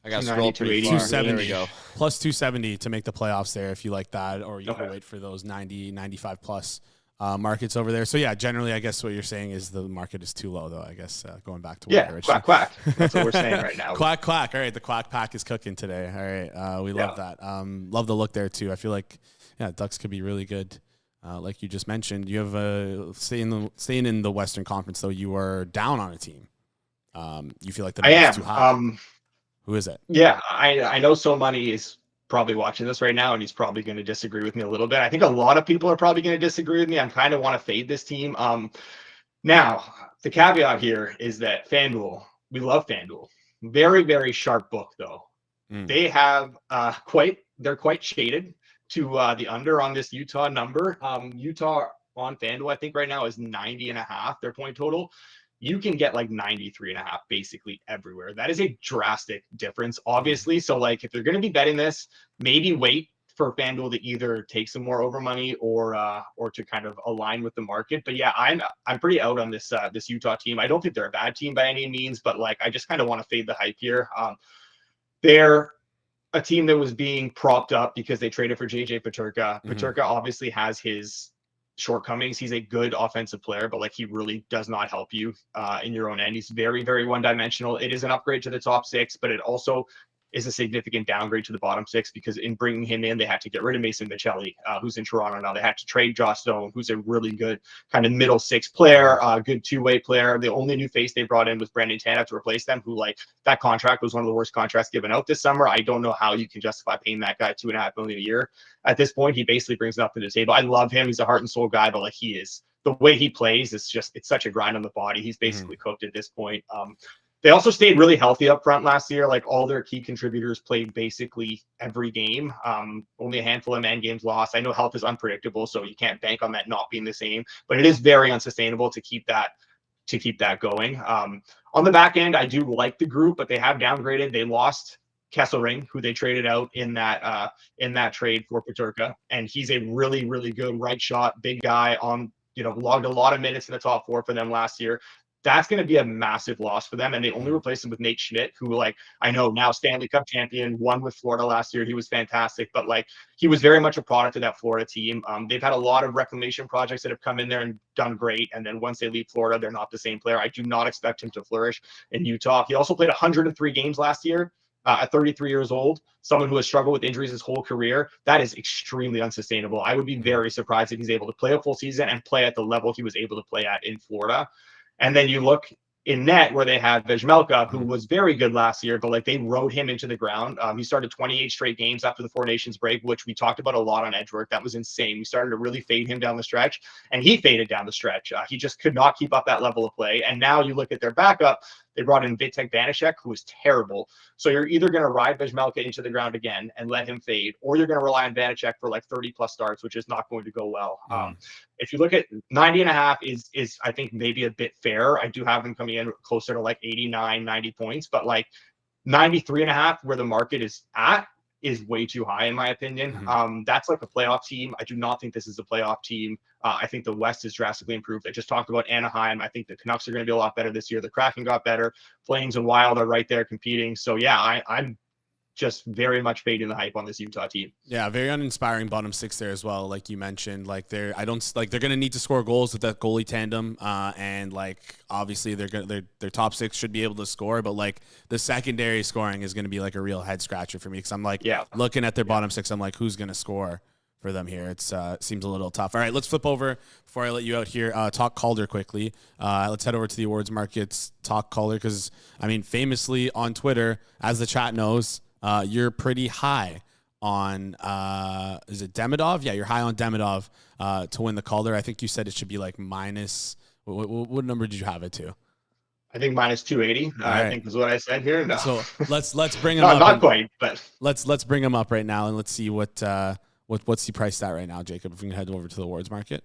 I got scrolled pretty far. 270. There we go. Plus 270 to make the playoffs there if you like that, or you can wait for those 90, 95 plus markets over there. So yeah, generally, I guess what you're saying is the market is too low, though. I guess going back to what quack quack. That's what we're saying right now. Quack quack. All right, the quack pack is cooking today. All right, we love that. Love the look there too. I feel like Ducks could be really good. Like you just mentioned, you have staying in the Western Conference though. You are down on a team. You feel like the number is too high. Who is it? Yeah, I know So Money is probably watching this right now, and he's probably going to disagree with me a little bit. I think a lot of people are probably going to disagree with me. I kind of want to fade this team. Now, the caveat here is that FanDuel, we love FanDuel. Very, very sharp book, though. They have they're quite shaded to the under on this Utah number. Utah on FanDuel, I think right now is 90.5, their point total. You can get like 93.5 basically everywhere. That is a drastic difference, obviously. So like if you're going to be betting this, maybe wait for FanDuel to either take some more over money or to kind of align with the market. But yeah, I'm pretty out on this this Utah team. I don't think they're a bad team by any means, but like I just kind of want to fade the hype here. They're a team that was being propped up because they traded for JJ Peterka. Peterka obviously has his shortcomings. He's a good offensive player, but like he really does not help you in your own end. He's very, very one-dimensional. It is an upgrade to the top six, but it also is a significant downgrade to the bottom six because in bringing him in, they had to get rid of Mason Michelli, who's in Toronto now. They had to trade Josh Stone, who's a really good kind of middle six player, good two-way player. The only new face they brought in was Brandon Tanev to replace them, who like that contract was one of the worst contracts given out this summer. I don't know how you can justify paying that guy $2.5 million a year. At this point, he basically brings nothing to the table. I love him. He's a heart and soul guy, but like he is, the way he plays, it's such a grind on the body. He's basically cooked at this point. They also stayed really healthy up front last year. Like all their key contributors played basically every game. Only a handful of man games lost. I know health is unpredictable, so you can't bank on that not being the same, but it is very unsustainable to keep that going. On the back end, I do like the group, but they have downgraded. They lost Kesselring, who they traded out in that trade for Peterka, and he's a really, really good right shot, big guy on, logged a lot of minutes in the top four for them last year. that's going to be a massive loss for them. And they only replaced him with Nate Schmidt, who, like, I know now Stanley Cup champion, won with Florida last year. He was fantastic, but like he was very much a product of that Florida team. They've had a lot of reclamation projects that have come in there and done great. And then once they leave Florida, they're not the same player. I do not expect him to flourish in Utah. He also played 103 games last year. At 33 years old, someone who has struggled with injuries his whole career, that is extremely unsustainable. I would be very surprised if he's able to play a full season and play at the level he was able to play at in Florida. And then you look in net where they had Vejmelka, who was very good last year, but like they rode him into the ground. He started 28 straight games after the Four Nations break, which we talked about a lot on Edgework. That was insane. We started to really fade him down the stretch, and he faded down the stretch. He just could not keep up that level of play. And now you look at their backup, they brought in Vitek Vanacek, who was terrible. So you're either going to ride Vejmelka into the ground again and let him fade, or you're going to rely on Vanacek for like 30 plus starts, which is not going to go well. If you look at 90.5 is I think maybe a bit fair. I do have him coming in closer to like 89, 90 points, but like 93.5 where the market is at is way too high in my opinion. That's like a playoff team. I do not think this is a playoff team. I think the West is drastically improved. I just talked about Anaheim. I think the Canucks are going to be a lot better this year. The Kraken got better. Flames and Wild are right there competing. So yeah, I'm just very much fading the hype on this Utah team. Yeah, very uninspiring bottom six there as well. Like you mentioned, like they're going to need to score goals with that goalie tandem, and like obviously their top six should be able to score, but like the secondary scoring is going to be like a real head scratcher for me because I'm like looking at their bottom six, I'm like, who's going to score for them here? It seems a little tough. All right, let's flip over before I let you out here. Talk Calder quickly. Let's head over to the awards markets. Talk Calder because I mean, famously on Twitter, as the chat knows. You're pretty high on, is it Demidov? Yeah, you're high on Demidov to win the Calder. I think you said it should be like minus, what number did you have it to? I think minus 280. I think is what I said here. No. So let's bring him up. Not quite, but let's bring him up right now and let's see what's he priced at right now, Jacob. If we can head over to the awards market.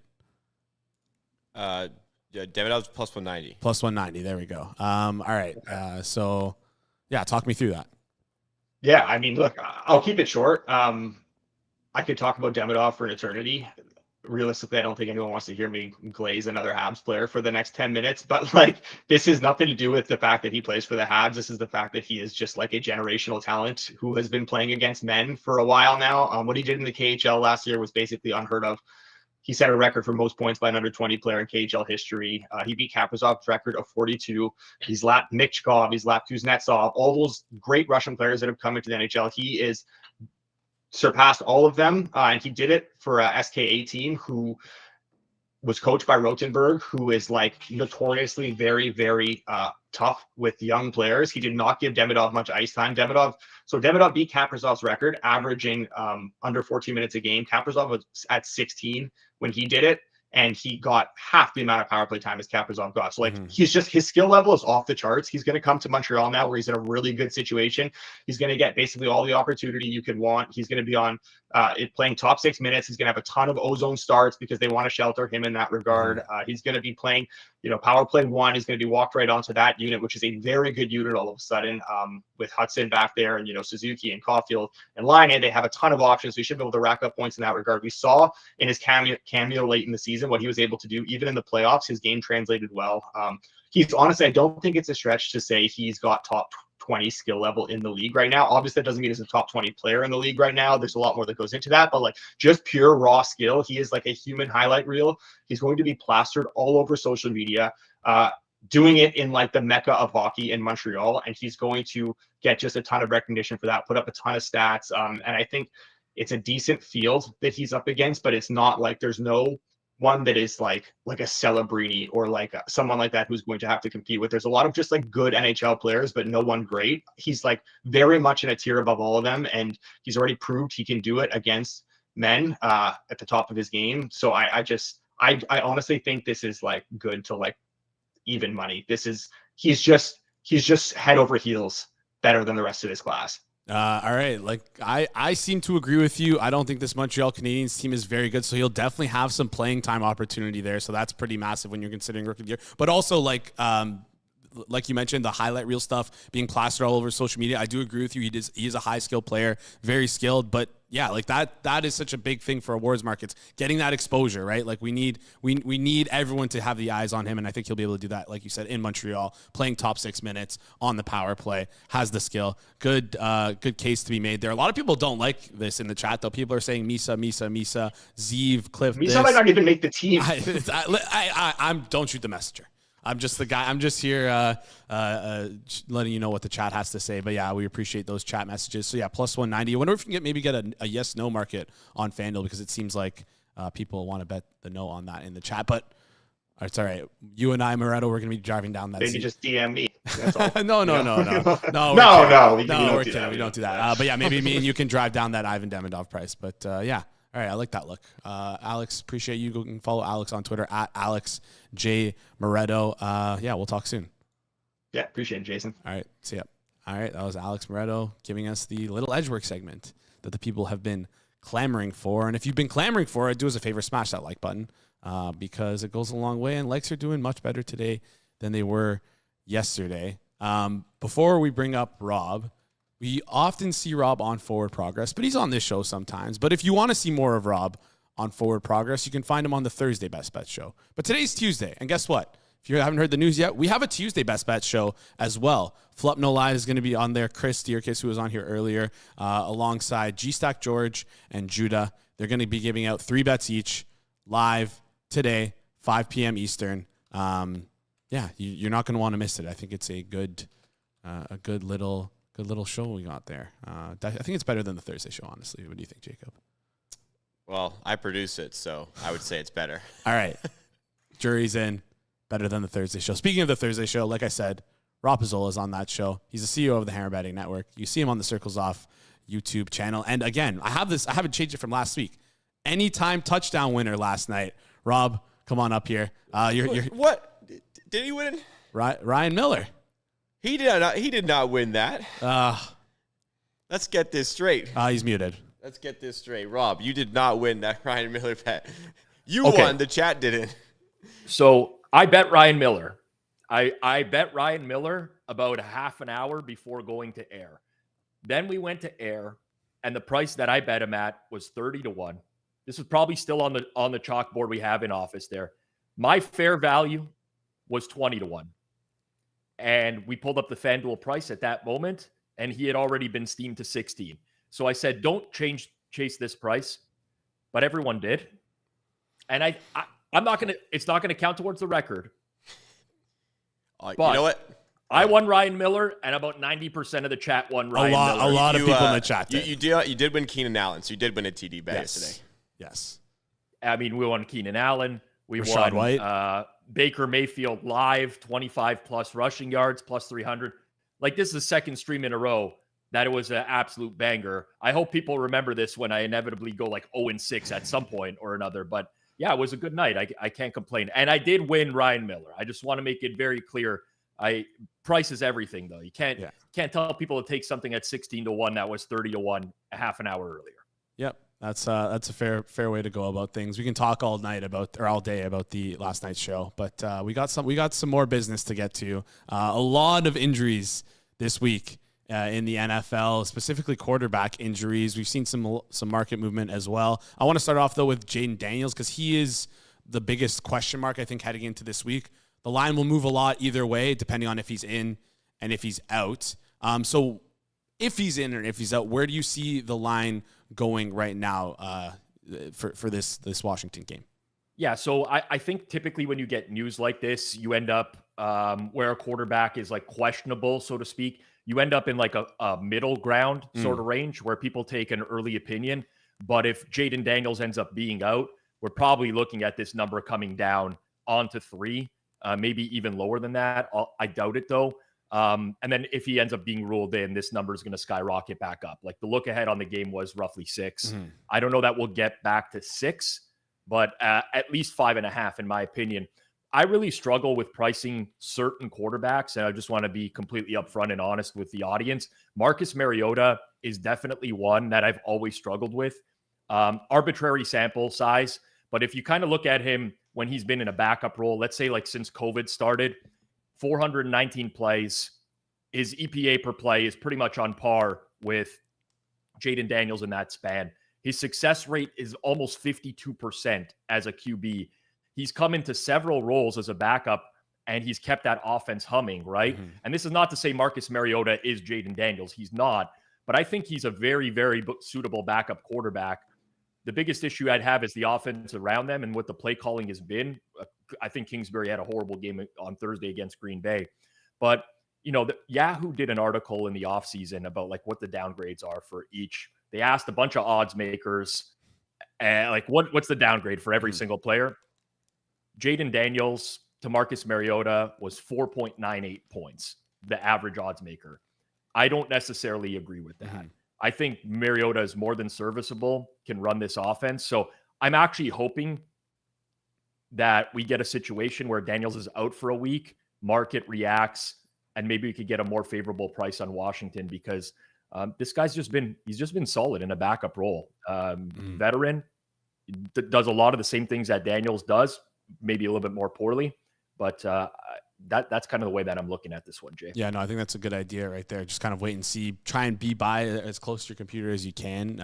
Yeah, Demidov's plus 190. Plus 190. There we go. All right. So yeah, talk me through that. Yeah, I mean, look, I'll keep it short. I could talk about Demidov for an eternity. Realistically, I don't think anyone wants to hear me glaze another Habs player for the next 10 minutes. But like, this has nothing to do with the fact that he plays for the Habs. This is the fact that he is just like a generational talent who has been playing against men for a while now. What he did in the KHL last year was basically unheard of. He set a record for most points by an under 20 player in KHL history. He beat Kaprizov's record of 42. He's lapped Michkov. He's lapped Kuznetsov. All those great Russian players that have come into the NHL. He is surpassed all of them. And he did it for a SKA team who was coached by Rotenberg, who is like notoriously very, very tough with young players. He did not give Demidov much ice time. Demidov beat Kaprizov's record, averaging under 14 minutes a game. Kaprizov was at 16 when he did it, and he got half the amount of power play time as Kaprizov got. So, like, he's just, his skill level is off the charts. He's going to come to Montreal now where he's in a really good situation. He's going to get basically all the opportunity you could want. He's going to be on playing top 6 minutes. He's going to have a ton of ozone starts because they want to shelter him in that regard. He's going to be playing, power play 1. He's going to be walked right onto that unit, which is a very good unit all of a sudden with Hudson back there and, Suzuki and Caulfield and Laine. They have a ton of options. So he should be able to rack up points in that regard. We saw in his cameo late in the season what he was able to do. Even in the playoffs, his game translated well. He's honestly, I don't think it's a stretch to say he's got top 20 skill level in the league right now. Obviously, that doesn't mean he's a top 20 player in the league right now. There's a lot more that goes into that, but like just pure raw skill, he is like a human highlight reel. He's going to be plastered all over social media, doing it in like the mecca of hockey in Montreal, and he's going to get just a ton of recognition for that, put up a ton of stats. And I think it's a decent field that he's up against, but it's not like there's no one that is like a Celebrini or like someone like that who's going to have to compete with. There's a lot of just like good NHL players, but no one great. He's like very much in a tier above all of them, and he's already proved he can do it against men at the top of his game. So I honestly think this is like good to like even money. He's just head over heels better than the rest of his class. All right. Like I seem to agree with you. I don't think this Montreal Canadiens team is very good. So he'll definitely have some playing time opportunity there. So that's pretty massive when you're considering rookie of the year, but also like like you mentioned, the highlight reel stuff being plastered all over social media. I do agree with you. He is a high skilled player, very skilled, but yeah, like that is such a big thing for awards markets, getting that exposure, right? Like we need everyone to have the eyes on him, and I think he'll be able to do that, like you said, in Montreal, playing top 6 minutes on the power play, has the skill. Good case to be made there. A lot of people don't like this in the chat, though. People are saying Misa, Zeev, Cliff. Misa might not even make the team. I'm don't shoot the messenger. I'm just the guy. I'm just here letting you know what the chat has to say. But yeah, we appreciate those chat messages. So yeah, plus 190. I wonder if we can maybe get a yes/no market on FanDuel, because it seems like people want to bet the no on that in the chat. But it's all right. You and I, Moretto, we're going to be driving down that. Maybe just DM me. That's all. No. We're kidding. We don't do that. But yeah, maybe me and you can drive down that Ivan Demidov price. But yeah. All right, I like that look. Alex, appreciate you. You can follow Alex on Twitter at AlexJMoretto. Yeah, we'll talk soon. Yeah, appreciate it, Jason. All right, see ya. All right, that was Alex Moretto giving us the little Edgework segment that the people have been clamoring for. And if you've been clamoring for it, do us a favor, smash that like button because it goes a long way. And likes are doing much better today than they were yesterday. Before we bring up Rob, we often see Rob on Forward Progress, but he's on this show sometimes. But if you want to see more of Rob on Forward Progress, you can find him on the Thursday Best Bet show. But today's Tuesday, and guess what? If you haven't heard the news yet, we have a Tuesday Best Bet show as well. Flup No Lie is going to be on there. Chris Dierkes, who was on here earlier, alongside G-Stack George and Judah. They're going to be giving out 3 bets each live today, 5 p.m. Eastern. Yeah, you're not going to want to miss it. I think it's a good little show we got there. I think it's better than the Thursday show, honestly. What do you think, Jacob? Well, I produce it, so I would say it's better. All right. Jury's in. Better than the Thursday show. Speaking of the Thursday show, like I said, Rob Pizzola is on that show. He's the CEO of the Hammer Betting Network. You see him on the Circles Off YouTube channel. And again, I haven't changed it from last week. Anytime touchdown winner last night. Rob, come on up here. What? Did he win? Ryan Miller. He did not win that. Let's get this straight. He's muted. Let's get this straight. Rob, you did not win that Ryan Miller bet. You won. The chat didn't. So I bet Ryan Miller. I bet Ryan Miller about a half an hour before going to air. Then we went to air, and the price that I bet him at was 30-1. This is probably still on the chalkboard we have in office there. My fair value was 20-1. And we pulled up the FanDuel price at that moment, and he had already been steamed to 16. So I said, don't chase this price. But everyone did. And I'm not going to, it's not going to count towards the record. But you know what? I won Ryan Miller, and about 90% of the chat won Ryan Miller. A lot of people in the chat did. You did win Keenan Allen, so you did win a TD bet yesterday. Yes. I mean, we won Keenan Allen. We Rashad won White. Baker Mayfield live, 25-plus rushing yards, plus 300. Like, this is the second stream in a row that it was an absolute banger. I hope people remember this when I inevitably go like 0-6 at some point or another. But, yeah, it was a good night. I can't complain. And I did win Ryan Miller. I just want to make it very clear. Price is everything, though. You can't tell people to take something at 16-1 that was 30-1 a half an hour earlier. Yep. That's a fair way to go about things. We can talk all day about the last night's show, but we got some more business to get to. A lot of injuries this week in the NFL, specifically quarterback injuries. We've seen some market movement as well. I want to start off though with Jaden Daniels because he is the biggest question mark I think heading into this week. The line will move a lot either way depending on if he's in and if he's out. So if he's in or if he's out, where do you see the line going right now for this Washington game? Yeah, so I think typically when you get news like this, you end up where a quarterback is like questionable, so to speak. You end up in like a middle ground sort of range where people take an early opinion. But if Jaden Daniels ends up being out, we're probably looking at this number coming down onto 3, maybe even lower than that. I doubt it though. And then if he ends up being ruled in, this number is going to skyrocket back up. Like the look ahead on the game was roughly 6. Mm-hmm. I don't know that we'll get back to 6, but at least 5.5 in my opinion. I really struggle with pricing certain quarterbacks, and I just want to be completely upfront and honest with the audience. Marcus Mariota is definitely one that I've always struggled with. Arbitrary sample size, but if you kind of look at him when he's been in a backup role, let's say like since COVID started, 419 plays. His EPA per play is pretty much on par with Jaden Daniels in that span. His success rate is almost 52% as a QB. He's come into several roles as a backup, and he's kept that offense humming, right? Mm-hmm. And this is not to say Marcus Mariota is Jaden Daniels. He's not. But I think he's a very, very suitable backup quarterback. The biggest issue I'd have is the offense around them and what the play calling has been. I think Kingsbury had a horrible game on Thursday against Green Bay. But, Yahoo did an article in the offseason about like what the downgrades are for each. They asked a bunch of odds makers, what's the downgrade for every single player? Jaden Daniels to Marcus Mariota was 4.98 points, the average odds maker. I don't necessarily agree with that. Mm-hmm. I think Mariota is more than serviceable, can run this offense. So I'm actually hoping that we get a situation where Daniels is out for a week, market reacts, and maybe we could get a more favorable price on Washington because this guy's just been solid in a backup role. Veteran, does a lot of the same things that Daniels does, maybe a little bit more poorly, but that's kind of the way that I'm looking at this one, Jay. Yeah, no, I think that's a good idea right there. Just kind of wait and see. Try and be by as close to your computer as you can.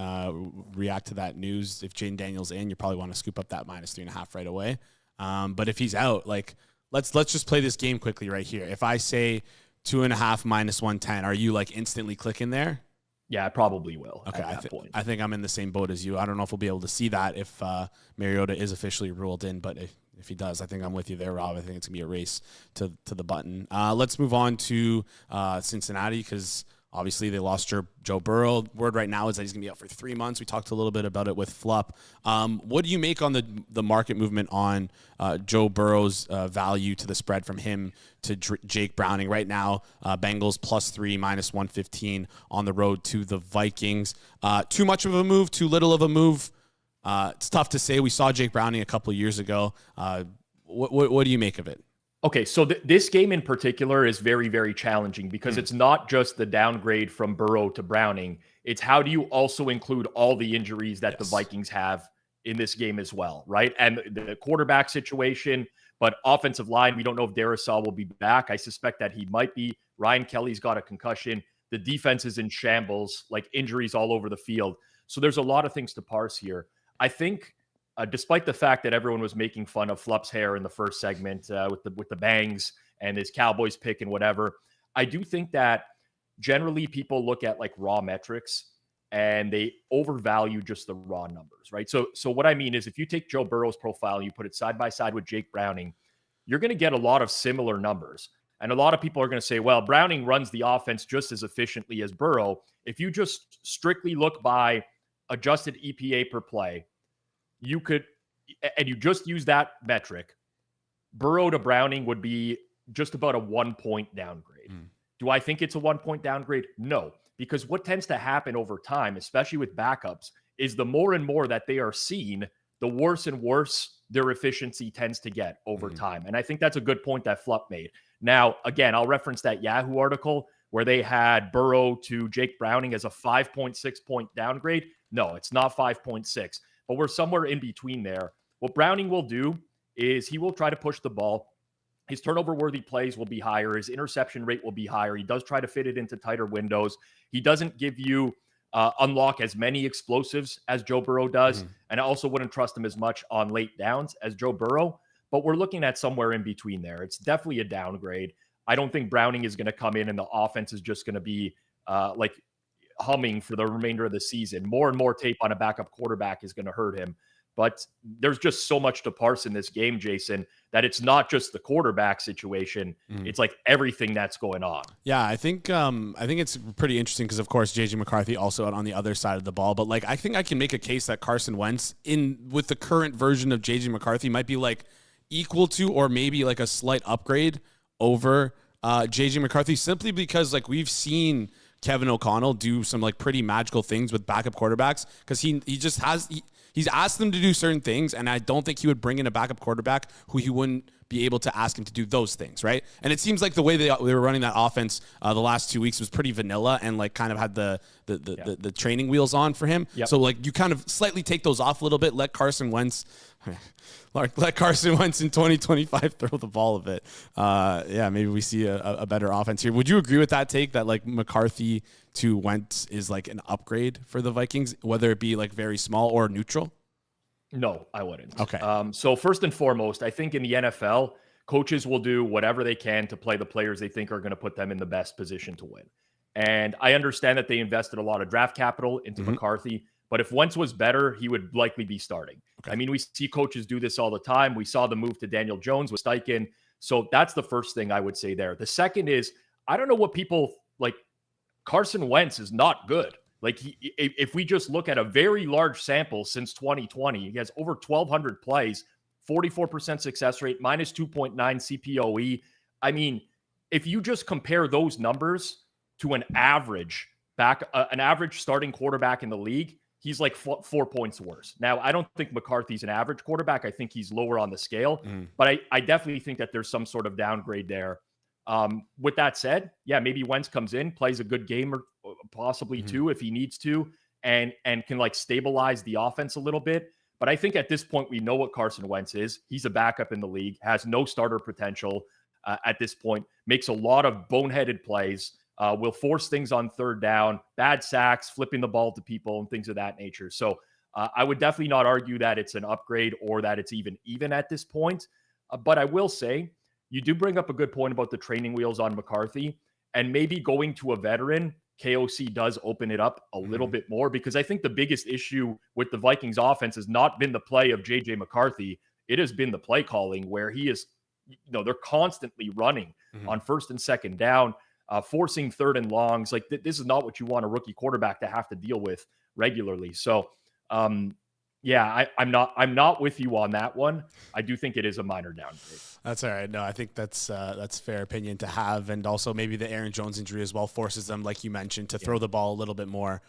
React to that news. If Jaden Daniels in, you probably want to scoop up that -3.5 right away. But if he's out, let's just play this game quickly right here. If I say 2.5 -110, are you instantly clicking there? Yeah, I probably will. Okay, at that point. I think I'm in the same boat as you. I don't know if we'll be able to see that if Mariota is officially ruled in, but if he does, I think I'm with you there, Rob. I think it's going to be a race to the button. Let's move on to Cincinnati because obviously they lost Joe Burrow. Word right now is that he's going to be out for 3 months. We talked a little bit about it with Flup. What do you make on the market movement on Joe Burrow's value to the spread from him to Jake Browning? Right now, Bengals +3, -115 on the road to the Vikings. Too much of a move, too little of a move? It's tough to say. We saw Jake Browning a couple of years ago. What do you make of it? Okay, so this game in particular is very, very challenging because it's not just the downgrade from Burrow to Browning. It's how do you also include all the injuries that the Vikings have in this game as well, right? And the quarterback situation, but offensive line, we don't know if Darisaw will be back. I suspect that he might be. Ryan Kelly's got a concussion. The defense is in shambles, injuries all over the field. So there's a lot of things to parse here. I think despite the fact that everyone was making fun of Flup's hair in the first segment with the bangs and his Cowboys pick and whatever, I do think that generally people look at raw metrics and they overvalue just the raw numbers, right? So what I mean is if you take Joe Burrow's profile and you put it side by side with Jake Browning, you're going to get a lot of similar numbers. And a lot of people are going to say, well, Browning runs the offense just as efficiently as Burrow. If you just strictly look by adjusted EPA per play, you could, and you just use that metric, Burrow to Browning would be just about a 1 point downgrade. Do I think it's a 1 point downgrade? No, because what tends to happen over time, especially with backups, is the more and more that they are seen, the worse and worse their efficiency tends to get over time. And I think that's a good point that Flup made. Now, again, I'll reference that Yahoo article where they had Burrow to Jake Browning as a 5.6 point downgrade. No, it's not 5.6. But we're somewhere in between there. What Browning will do is he will try to push the ball. His turnover-worthy plays will be higher. His interception rate will be higher. He does try to fit it into tighter windows. He doesn't give you unlock as many explosives as Joe Burrow does. And I also wouldn't trust him as much on late downs as Joe Burrow. But we're looking at somewhere in between there. It's definitely a downgrade. I don't think Browning is going to come in and the offense is just going to be humming for the remainder of the season. More and more tape on a backup quarterback is going to hurt him. But there's just so much to parse in this game, Jason, that it's not just the quarterback situation. It's everything that's going on. Yeah, I think it's pretty interesting because, of course, J.J. McCarthy also out on the other side of the ball. But, I think I can make a case that Carson Wentz, with the current version of J.J. McCarthy, might be, equal to or maybe, a slight upgrade over J.J. McCarthy simply because, we've seen – Kevin O'Connell do some pretty magical things with backup quarterbacks because he's asked them to do certain things, and I don't think he would bring in a backup quarterback who he wouldn't be able to ask him to do those things, right? And it seems like the way they were running that offense the last 2 weeks was pretty vanilla and like kind of had the training wheels on for him. Yep. So like you kind of slightly take those off a little bit, let Carson Wentz in 2025 throw the ball a bit. Maybe we see a better offense here. Would you agree with that take that like McCarthy to Wentz is like an upgrade for the Vikings, whether it be like very small or neutral? No, I wouldn't. Okay. So first and foremost, I think in the NFL, coaches will do whatever they can to play the players they think are going to put them in the best position to win. And I understand that they invested a lot of draft capital into McCarthy, but if Wentz was better, he would likely be starting. Okay. I mean, we see coaches do this all the time. We saw the move to Daniel Jones with Steichen. So that's the first thing I would say there. The second is, I don't know what people like. Carson Wentz is not good. Like if we just look at a very large sample since 2020, he has over 1,200 plays, 44% success rate, minus 2.9 CPOE. I mean, if you just compare those numbers to an average starting quarterback in the league, he's like 4 points worse. Now, I don't think McCarthy's an average quarterback. I think he's lower on the scale, but I definitely think that there's some sort of downgrade there. With that said, yeah, maybe Wentz comes in, plays a good game or possibly two if he needs to, and can like stabilize the offense a little bit. But I think at this point, we know what Carson Wentz is. He's a backup in the league, has no starter potential at this point, makes a lot of boneheaded plays, will force things on third down, bad sacks, flipping the ball to people and things of that nature. So I would definitely not argue that it's an upgrade or that it's even at this point. But I will say, you do bring up a good point about the training wheels on McCarthy, and maybe going to a veteran, KOC does open it up a little bit more, because I think the biggest issue with the Vikings offense has not been the play of JJ McCarthy. It has been the play calling where he is, they're constantly running on first and second down, forcing third and longs. Like this is not what you want a rookie quarterback to have to deal with regularly. So, yeah, I'm not with you on that one. I do think it is a minor downgrade. That's all right. No, I think that's fair opinion to have, and also maybe the Aaron Jones injury as well forces them, like you mentioned, to throw the ball a little bit more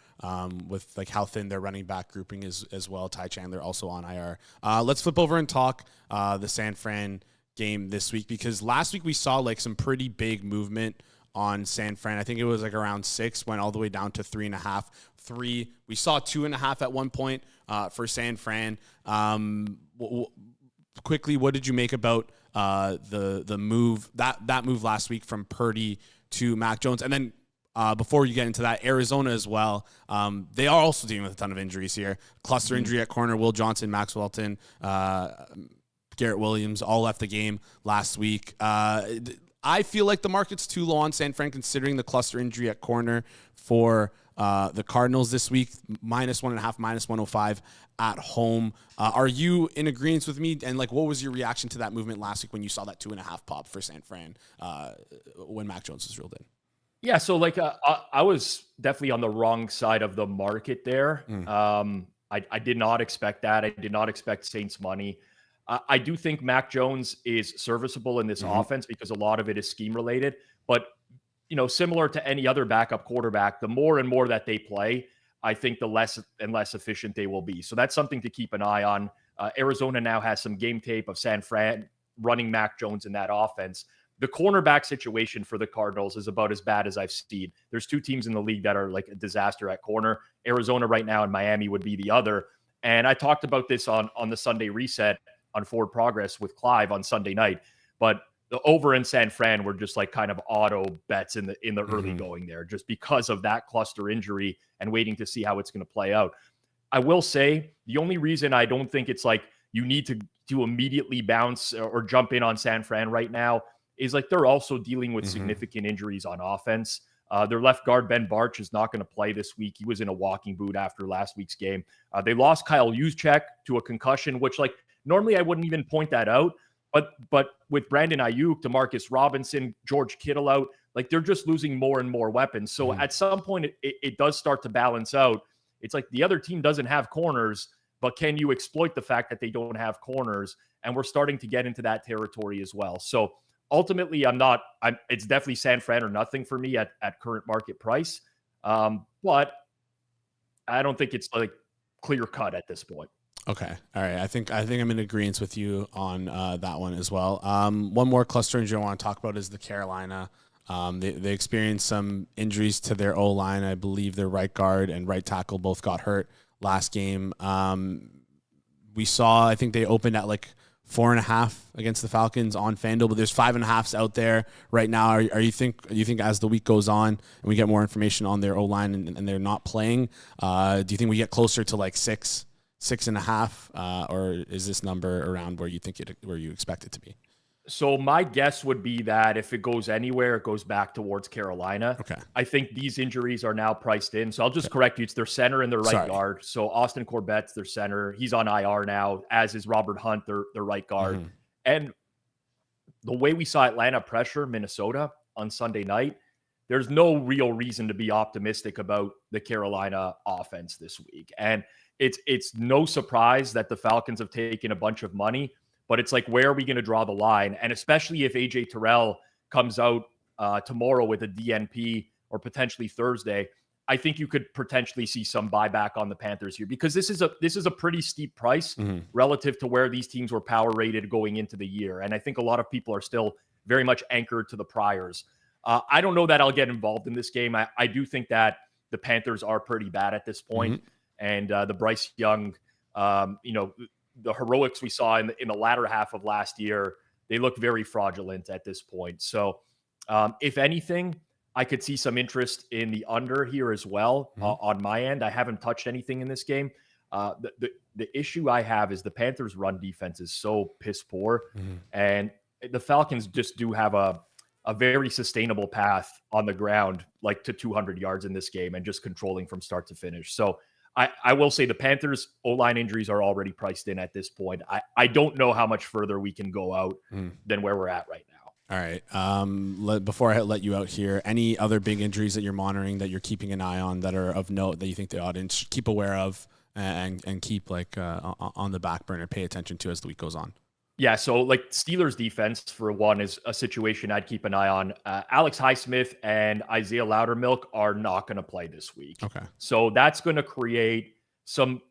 with like how thin their running back grouping is as well. Ty Chandler also on IR. Let's flip over and talk the San Fran game this week, because last week we saw like some pretty big movement on San Fran. I think it was like around 6, went all the way down to 3.5. 3. We saw 2.5 at one point for San Fran. Quickly, what did you make about the move that move last week from Purdy to Mac Jones? And then before you get into that, Arizona as well. They are also dealing with a ton of injuries here. Cluster injury at corner. Will Johnson, Max Welton, Garrett Williams all left the game last week. I feel like the market's too low on San Fran considering the cluster injury at corner for the Cardinals this week. -1.5, -105 at home. Are you in agreement with me? And like, what was your reaction to that movement last week when you saw that 2.5 pop for San Fran when Mac Jones was ruled in? Yeah, so like I was definitely on the wrong side of the market there. I did not expect that. I did not expect Saints money. I do think Mac Jones is serviceable in this offense because a lot of it is scheme related. But, similar to any other backup quarterback, the more and more that they play, I think the less and less efficient they will be. So that's something to keep an eye on. Arizona now has some game tape of San Fran running Mac Jones in that offense. The cornerback situation for the Cardinals is about as bad as I've seen. There's 2 teams in the league that are like a disaster at corner. Arizona right now and Miami would be the other. And I talked about this on the Sunday reset on Forward Progress with Clive on Sunday night, but the over in San Fran were just like kind of auto bets in the early going there, just because of that cluster injury and waiting to see how it's going to play out. I will say the only reason I don't think it's like you need to immediately bounce or jump in on San Fran right now is like they're also dealing with significant injuries on offense. Their left guard, Ben Barch, is not going to play this week. He was in a walking boot after last week's game. They lost Kyle Juszczyk to a concussion, which like normally I wouldn't even point that out. But with Brandon Ayuk, DeMarcus Robinson, George Kittle out, like they're just losing more and more weapons. So at some point it does start to balance out. It's like the other team doesn't have corners, but can you exploit the fact that they don't have corners? And we're starting to get into that territory as well. So ultimately, it's definitely San Fran or nothing for me at current market price. But I don't think it's like clear cut at this point. Okay. All right. I think I'm in agreement with you on that one as well. One more cluster injury I want to talk about is the Carolina. They experienced some injuries to their O-line. I believe their right guard and right tackle both got hurt last game. We saw, I think they opened at like 4.5 against the Falcons on FanDuel, but there's 5.5s out there right now. Do you think as the week goes on and we get more information on their O-line and they're not playing, do you think we get closer to like 6.5, or is this number around where you expect it to be? So my guess would be that if it goes anywhere, it goes back towards Carolina. Okay. I think these injuries are now priced in. So I'll just correct you. It's their center and their right guard. So Austin Corbett's their center. He's on IR now, as is Robert Hunt, their right guard. Mm-hmm. And the way we saw Atlanta pressure Minnesota on Sunday night, there's no real reason to be optimistic about the Carolina offense this week. And it's no surprise that the Falcons have taken a bunch of money. But it's like, where are we going to draw the line? And especially if AJ Terrell comes out tomorrow with a DNP or potentially Thursday, I think you could potentially see some buyback on the Panthers here, because this is a pretty steep price relative to where these teams were power rated going into the year. And I think a lot of people are still very much anchored to the priors. I don't know that I'll get involved in this game. I do think that the Panthers are pretty bad at this point. And the Bryce Young, the heroics we saw in the latter half of last year, they look very fraudulent at this point. So if anything, I could see some interest in the under here as well on my end. I haven't touched anything in this game. The issue I have is the Panthers' run defense is so piss poor. And the Falcons just do have a very sustainable path on the ground, like to 200 yards in this game and just controlling from start to finish. So I will say the Panthers' O-line injuries are already priced in at this point. I don't know how much further we can go out than where we're at right now. All right. Before I let you out here, any other big injuries that you're monitoring, that you're keeping an eye on, that are of note, that you think the audience should keep aware of and keep on the back burner, pay attention to as the week goes on? Yeah, so like Steelers defense, for one, is a situation I'd keep an eye on. Alex Highsmith and Isaiah Loudermilk are not going to play this week. Okay. So that's going to create some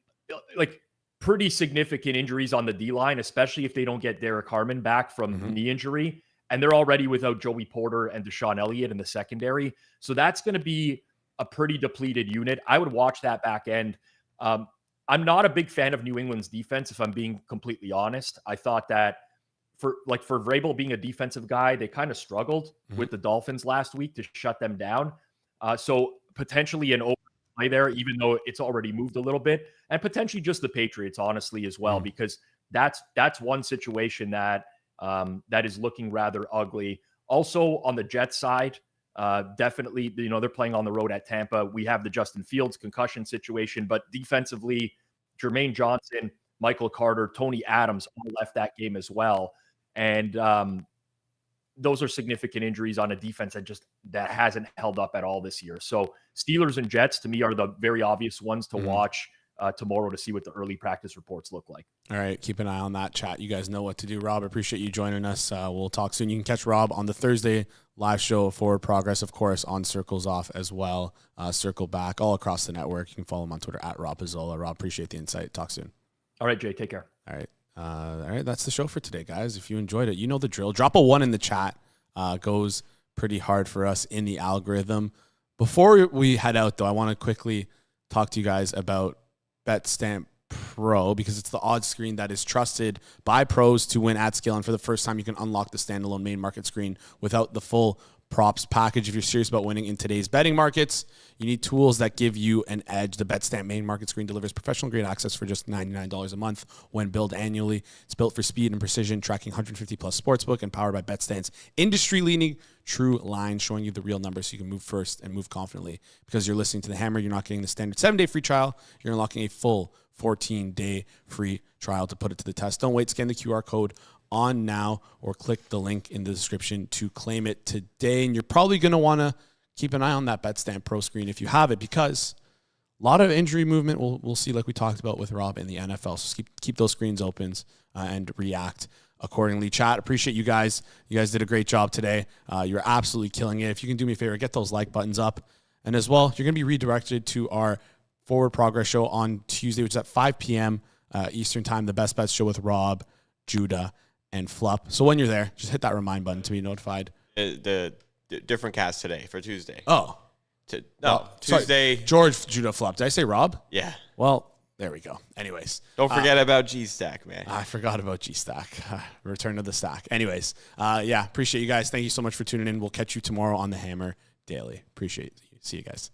pretty significant injuries on the D-line, especially if they don't get Derek Harmon back from knee injury. And they're already without Joey Porter and Deshaun Elliott in the secondary. So that's going to be a pretty depleted unit. I would watch that back end. I'm not a big fan of New England's defense, if I'm being completely honest. I thought that for Vrabel being a defensive guy, they kind of struggled with the Dolphins last week to shut them down. So potentially an overplay there, even though it's already moved a little bit, and potentially just the Patriots, honestly, as well, because that's one situation that is looking rather ugly. Also on the Jets side, definitely, they're playing on the road at Tampa. We have the Justin Fields concussion situation, but defensively, Jermaine Johnson, Michael Carter, Tony Adams all left that game as well. And those are significant injuries on a defense that hasn't held up at all this year. So Steelers and Jets, to me, are the very obvious ones to watch tomorrow to see what the early practice reports look like. All right. Keep an eye on that, chat. You guys know what to do. Rob, appreciate you joining us. We'll talk soon. You can catch Rob on the Thursday live show of Forward Progress, of course, on Circles Off as well. Circle Back, all across the network. You can follow him on Twitter at Rob Pizzola. Rob, appreciate the insight. Talk soon. All right, Jay. Take care. All right. All right. That's the show for today, guys. If you enjoyed it, you know the drill. Drop a 1 in the chat. Goes pretty hard for us in the algorithm. Before we head out, though, I want to quickly talk to you guys about BetStamp Pro, because it's the odds screen that is trusted by pros to win at scale. And for the first time, you can unlock the standalone main market screen without the full props package. If you're serious about winning in today's betting markets, you need tools that give you an edge. The BetStamp main market screen delivers professional grade access for just $99 a month when billed annually. It's built for speed and precision, tracking 150 plus sportsbook and powered by BetStamp's industry-leading true line, showing you the real numbers so you can move first and move confidently. Because you're listening to The Hammer, you're not getting the standard 7-day free trial. You're unlocking a full 14-day free trial to put it to the test. Don't wait. Scan the QR code on now or click the link in the description to claim it today. And you're probably going to want to keep an eye on that BetStamp Pro screen if you have it, because a lot of injury movement we'll see, like we talked about with Rob, in the NFL. So keep those screens open and react accordingly. Chat, appreciate you guys. You guys did a great job today. You're absolutely killing it. If you can do me a favor, get those like buttons up. And as well, you're going to be redirected to our Forward Progress show on Tuesday, which is at 5 p.m. Eastern time, the Best Bets show with Rob, Judah, and Flup. So when you're there, just hit that remind button to be notified. The different cast today for Tuesday. Oh. Tuesday. Sorry. George, Judah, Flup. Did I say Rob? Yeah. Well, there we go. Anyways. Don't forget about G-Stack, man. I forgot about G-Stack. Return to the stack. Anyways, appreciate you guys. Thank you so much for tuning in. We'll catch you tomorrow on the Hammer Daily. Appreciate you. See you guys.